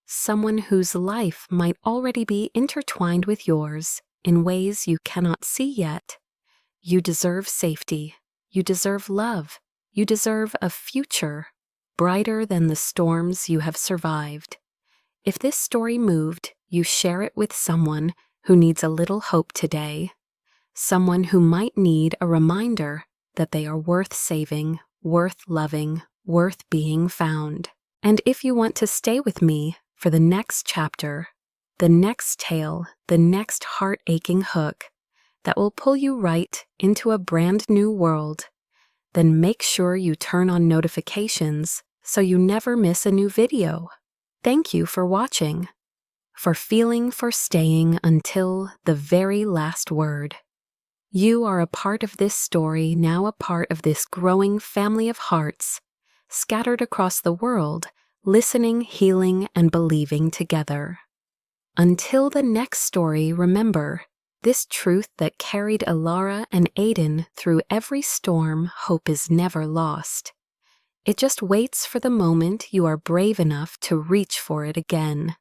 someone whose life might already be intertwined with yours in ways you cannot see yet. You deserve safety. You deserve love. You deserve a future brighter than the storms you have survived. If this story moved, you share it with someone who needs a little hope today, someone who might need a reminder that they are worth saving, worth loving, worth being found. And if you want to stay with me for the next chapter, the next tale, the next heart-aching hook that will pull you right into a brand new world, then make sure you turn on notifications so you never miss a new video. Thank you for watching, for feeling, for staying until the very last word. You are a part of this story, now a part of this growing family of hearts, scattered across the world, listening, healing, and believing together. Until the next story, remember this truth that carried Alara and Aiden through every storm: hope is never lost. It just waits for the moment you are brave enough to reach for it again.